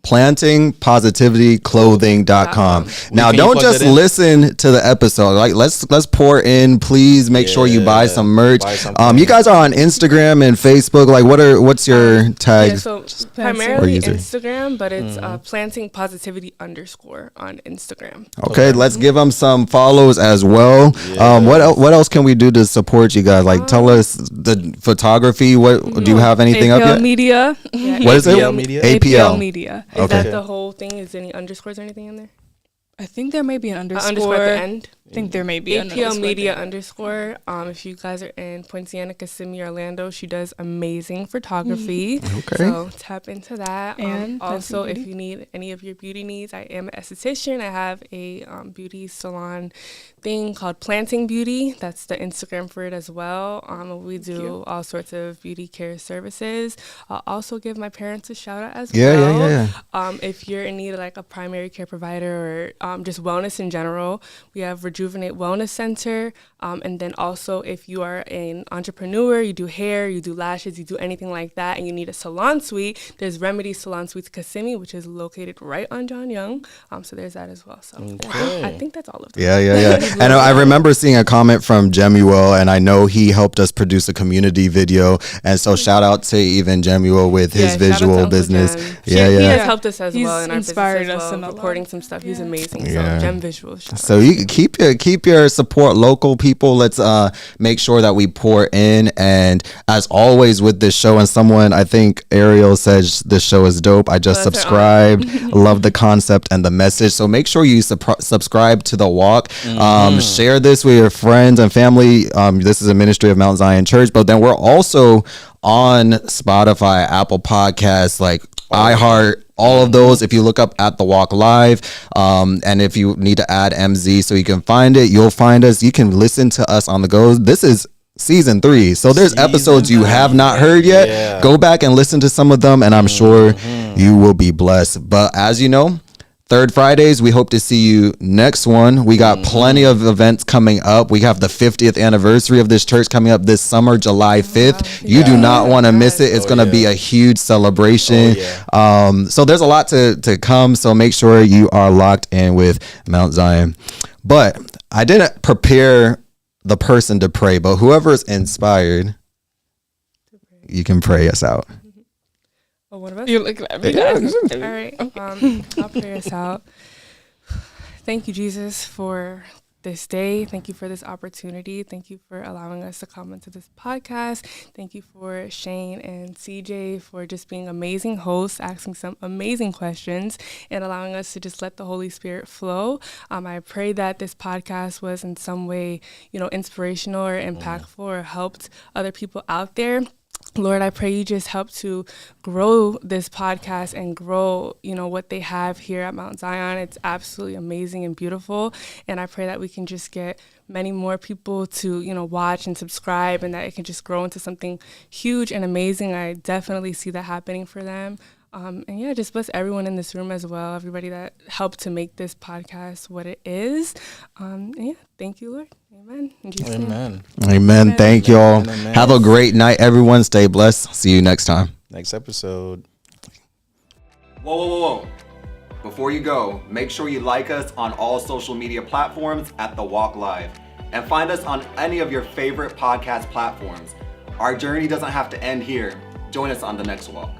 plantingpositivityclothing.com. Now, don't just listen to the episode. Like, let's pour in. Please make sure you buy some merch. You guys are on Instagram and Facebook. Like, what's your tag? So primarily Instagram, but it's planting positivity _ on Instagram. Okay, let's give them some follows as well. What else can we do to support you guys? Like, tell us the photography. What do you have anything up yet? Media. What is it? APL Media. Is that the whole thing? Is there any underscores or anything in there? I think there may be an underscore. Underscore at the end? I think there may be an underscore. APL Media _ if you guys are in Poinciana, Kissimmee, Orlando, she does amazing photography. Okay. So tap into that. And also, if you need any of your beauty needs, I am an esthetician. I have a beauty salon thing called Planting Beauty. That's the Instagram for it as well. We do all sorts of beauty care services. I'll also give my parents a shout out as well. Yeah. If you're in need of like a primary care provider or just wellness in general, we have Rejuvenate Wellness Center. And then also if you are an entrepreneur, you do hair, you do lashes, you do anything like that, and you need a salon suite, there's Remedy Salon Suites Kissimmee, which is located right on John Young. So there's that as well. So I think that's all of them. Yeah. And I remember seeing a comment from Jemuel, and I know he helped us produce a community video. And so shout out to even Jemuel with his visual business. He has helped us as well in our inspired business us as well, recording some stuff. He's amazing. So Gem Visuals. So you keep your support local people. Let's make sure that we pour in. And as always with this show, and someone, I think Ariel says this show is dope. I just subscribed. Love the concept and the message. So make sure you subscribe to The Walk. Share this with your friends and family. This is a ministry of Mount Zion Church, but then we're also on Spotify, Apple Podcasts, like iHeart, all of those. If you look up at The Walk Live, and if you need to add MZ so you can find it, you'll find us. You can listen to us on the go. This is season 3, so there's episodes you have not heard yet. Go back and listen to some of them, and I'm sure you will be blessed. But as you know, Third Fridays, we hope to see you next one. We got plenty of events coming up. We have the 50th anniversary of this church coming up this summer, July 5th. You do not want to miss it. It's going to be a huge celebration. So there's a lot to come. So make sure you are locked in with Mount Zion. But I didn't prepare the person to pray, but whoever's inspired, you can pray us out. Oh, one of us? You're looking at me. All right. I'll pray us out. Thank you, Jesus, for this day. Thank you for this opportunity. Thank you for allowing us to come into this podcast. Thank you for Shane and CJ for just being amazing hosts, asking some amazing questions, and allowing us to just let the Holy Spirit flow. I pray that this podcast was in some way, inspirational or impactful or helped other people out there. Lord, I pray you just help to grow this podcast and grow, what they have here at Mount Zion. It's absolutely amazing and beautiful. And I pray that we can just get many more people to, watch and subscribe, and that it can just grow into something huge and amazing. I definitely see that happening for them. And just bless everyone in this room as well, everybody that helped to make this podcast what it is. Thank you, Lord. Amen. In Jesus' name. Amen. Thank you all. Have a great night, everyone. Stay blessed. See you next time. Next episode. Whoa. Before you go, make sure you like us on all social media platforms at The Walk Live, and find us on any of your favorite podcast platforms. Our journey doesn't have to end here. Join us on the next walk.